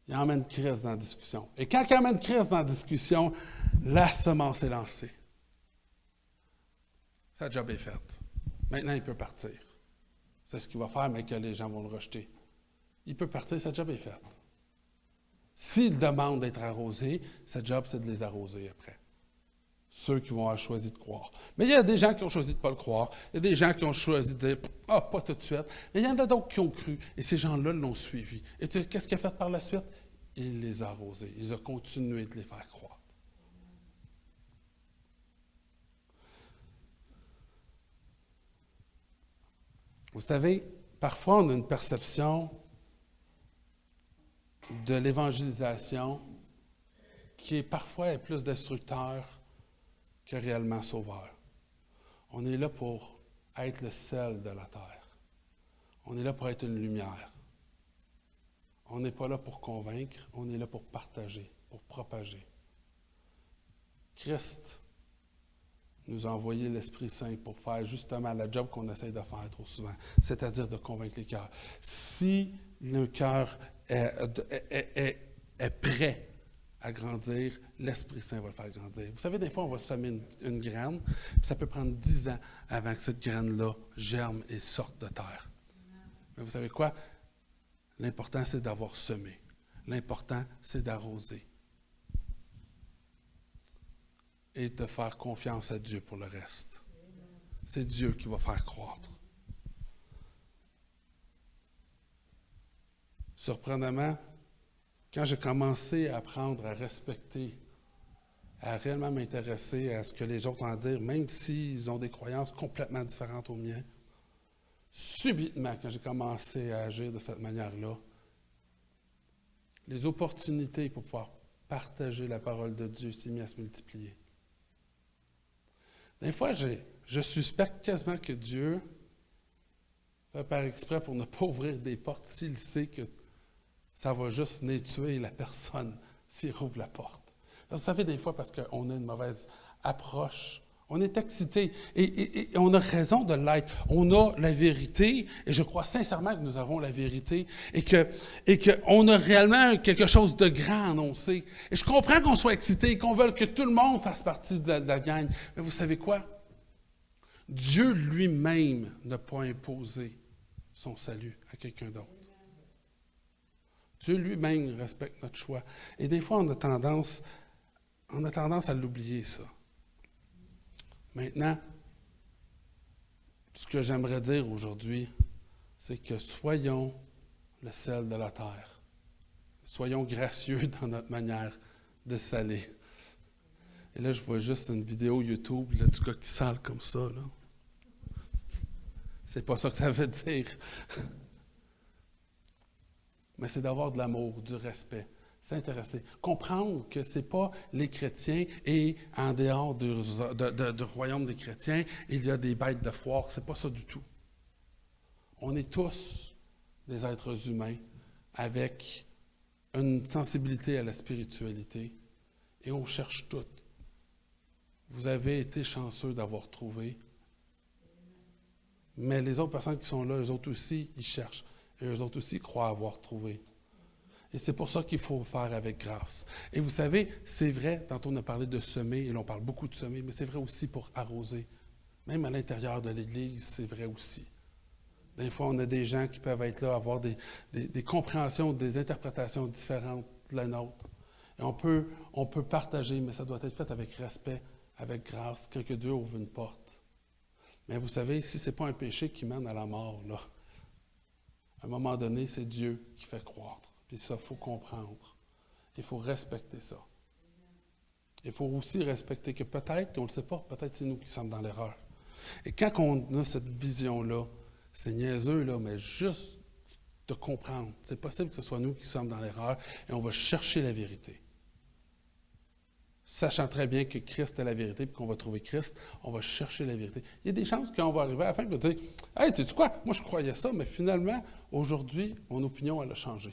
Il emmène Christ dans la discussion. Et quand il emmène Christ dans la discussion, la semence est lancée. Sa job est faite. Maintenant, il peut partir. C'est ce qu'il va faire, mais que les gens vont le rejeter. Il peut partir, sa job est faite. S'il demande d'être arrosé, sa job, c'est de les arroser après. Ceux qui vont avoir choisi de croire. Mais il y a des gens qui ont choisi de ne pas le croire. Il y a des gens qui ont choisi de dire « Ah, pas tout de suite ». Mais il y en a d'autres qui ont cru. Et ces gens-là l'ont suivi. Et qu'est-ce qu'il a fait par la suite? Il les a arrosés. Il a continué de les faire croître. Vous savez, parfois on a une perception de l'évangélisation qui est parfois plus destructeur que réellement sauveur. On est là pour être le sel de la terre. On est là pour être une lumière. On n'est pas là pour convaincre, on est là pour partager, pour propager. Christ nous a envoyé l'Esprit Saint pour faire justement la job qu'on essaie de faire trop souvent, c'est-à-dire de convaincre les cœurs. Si le cœur est prêt à grandir, l'Esprit Saint va le faire grandir. Vous savez, des fois, on va semer une graine, puis ça peut prendre 10 ans avant que cette graine-là germe et sorte de terre. Mais vous savez quoi? L'important, c'est d'avoir semé. L'important, c'est d'arroser. Et de faire confiance à Dieu pour le reste. C'est Dieu qui va faire croître. Surprenamment, quand j'ai commencé à apprendre à respecter, à réellement m'intéresser à ce que les autres ont à dire, même s'ils ont des croyances complètement différentes aux miennes, subitement, quand j'ai commencé à agir de cette manière-là, les opportunités pour pouvoir partager la parole de Dieu s'est mis à se multiplier. Des fois, je suspecte quasiment que Dieu fait par exprès pour ne pas ouvrir des portes s'il sait que ça va juste tuer la personne s'il rouvre la porte. Parce que vous savez, des fois, parce qu'on a une mauvaise approche, on est excité et on a raison de l'être. On a la vérité et je crois sincèrement que nous avons la vérité et qu'on a réellement quelque chose de grand à annoncer. Et je comprends qu'on soit excité et qu'on veuille que tout le monde fasse partie de la gang. Mais vous savez quoi? Dieu lui-même n'a pas imposé son salut à quelqu'un d'autre. Dieu lui-même respecte notre choix. Et des fois, on a tendance à l'oublier, ça. Maintenant, ce que j'aimerais dire aujourd'hui, c'est que soyons le sel de la terre. Soyons gracieux dans notre manière de saler. Et là, je vois juste une vidéo YouTube là, du gars qui sale comme ça. Là. C'est pas ça que ça veut dire. Mais c'est d'avoir de l'amour, du respect, s'intéresser, comprendre que ce n'est pas les chrétiens et en dehors du royaume des chrétiens, il y a des bêtes de foire. Ce n'est pas ça du tout. On est tous des êtres humains avec une sensibilité à la spiritualité et on cherche tout. Vous avez été chanceux d'avoir trouvé. Mais les autres personnes qui sont là, eux autres aussi, ils cherchent. Et eux autres aussi croient avoir trouvé. Et c'est pour ça qu'il faut faire avec grâce. Et vous savez, c'est vrai, tantôt on a parlé de semer, et l'on parle beaucoup de semer, mais c'est vrai aussi pour arroser. Même à l'intérieur de l'Église, c'est vrai aussi. Des fois, on a des gens qui peuvent être là, avoir des compréhensions, des interprétations différentes de la nôtre. Et on peut partager, mais ça doit être fait avec respect, avec grâce, quand que Dieu ouvre une porte. Mais vous savez, si ce n'est pas un péché qui mène à la mort, là, à un moment donné, c'est Dieu qui fait croître. Puis ça, il faut comprendre. Il faut respecter ça. Il faut aussi respecter que peut-être, on ne le sait pas, peut-être c'est nous qui sommes dans l'erreur. Et quand on a cette vision-là, c'est niaiseux, là, mais juste de comprendre. C'est possible que ce soit nous qui sommes dans l'erreur et on va chercher la vérité. Sachant très bien que Christ est la vérité et qu'on va trouver Christ, on va chercher la vérité. Il y a des chances qu'on va arriver à la fin et dire « Hey, tu sais quoi? Moi, je croyais ça, mais finalement, aujourd'hui, mon opinion, elle a changé. »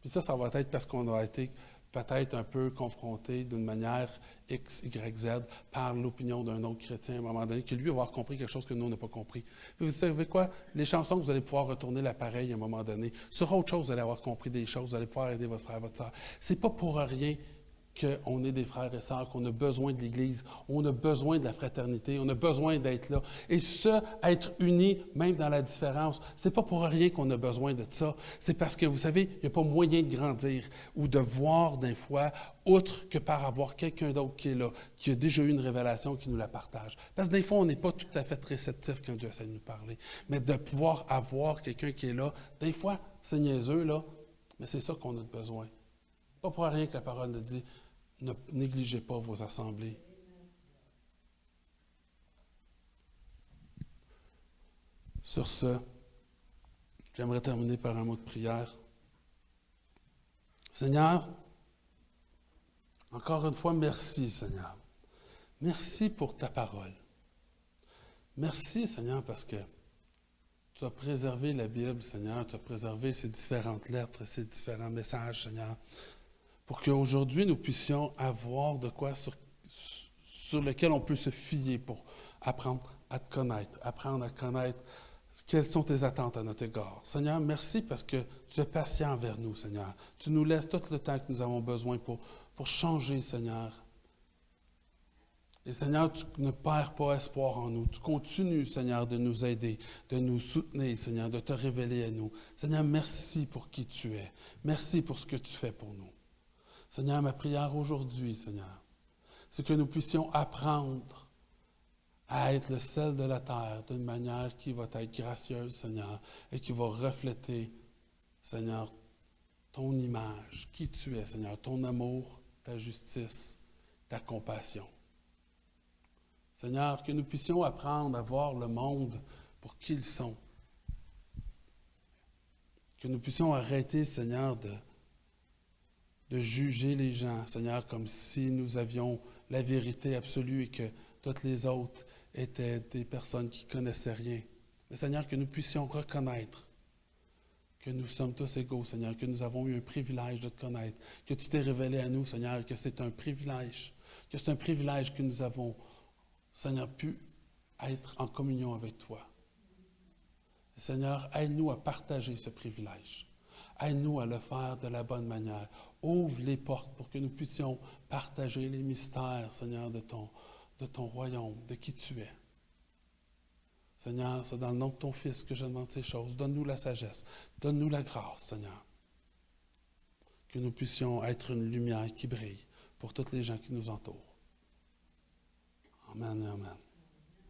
Puis ça va être parce qu'on a été peut-être un peu confronté d'une manière X, Y, Z par l'opinion d'un autre chrétien à un moment donné, qui lui va avoir compris quelque chose que nous, on n'a pas compris. Puis vous savez quoi? Les chansons, vous allez pouvoir retourner l'appareil à un moment donné. Sur autre chose, vous allez avoir compris des choses, vous allez pouvoir aider votre frère, votre sœur. C'est pas pour rien qu'on est des frères et sœurs, qu'on a besoin de l'Église, on a besoin de la fraternité, on a besoin d'être là. Et ça, être unis, même dans la différence, c'est pas pour rien qu'on a besoin de ça. C'est parce que, vous savez, il n'y a pas moyen de grandir ou de voir des fois, outre que par avoir quelqu'un d'autre qui est là, qui a déjà eu une révélation, qui nous la partage. Parce que des fois, on n'est pas tout à fait réceptif quand Dieu essaie de nous parler. Mais de pouvoir avoir quelqu'un qui est là, des fois, c'est niaiseux, là, mais c'est ça qu'on a besoin. Pas pour rien que la parole nous dit, ne négligez pas vos assemblées. Sur ce, j'aimerais terminer par un mot de prière. Seigneur, encore une fois, merci, Seigneur. Merci pour ta parole. Merci, Seigneur, parce que tu as préservé la Bible, Seigneur. Tu as préservé ces différentes lettres, ces différents messages, Seigneur, pour qu'aujourd'hui, nous puissions avoir de quoi sur lequel on peut se fier pour apprendre à te connaître, apprendre à connaître Quelles sont tes attentes à notre égard? Seigneur, merci parce que tu es patient envers nous, Seigneur. Tu nous laisses tout le temps que nous avons besoin pour changer, Seigneur. Et Seigneur, tu ne perds pas espoir en nous. Tu continues, Seigneur, de nous aider, de nous soutenir, Seigneur, de te révéler à nous. Seigneur, merci pour qui tu es. Merci pour ce que tu fais pour nous. Seigneur, ma prière aujourd'hui, Seigneur, c'est que nous puissions apprendre à être le sel de la terre d'une manière qui va être gracieuse, Seigneur, et qui va refléter, Seigneur, ton image, qui tu es, Seigneur, ton amour, ta justice, ta compassion. Seigneur, que nous puissions apprendre à voir le monde pour qui ils sont. Que nous puissions arrêter, Seigneur, de juger les gens, Seigneur, comme si nous avions la vérité absolue et que toutes les autres étaient des personnes qui ne connaissaient rien. Mais Seigneur, que nous puissions reconnaître que nous sommes tous égaux, Seigneur, que nous avons eu un privilège de te connaître, que tu t'es révélé à nous, Seigneur, que c'est un privilège, que nous avons, Seigneur, pu être en communion avec toi. Et Seigneur, aide-nous à partager ce privilège. Aide-nous à le faire de la bonne manière. Ouvre les portes pour que nous puissions partager les mystères, Seigneur, de ton royaume, de qui tu es. Seigneur, c'est dans le nom de ton Fils que je demande ces choses. Donne-nous la sagesse. Donne-nous la grâce, Seigneur. Que nous puissions être une lumière qui brille pour toutes les gens qui nous entourent. Amen et amen.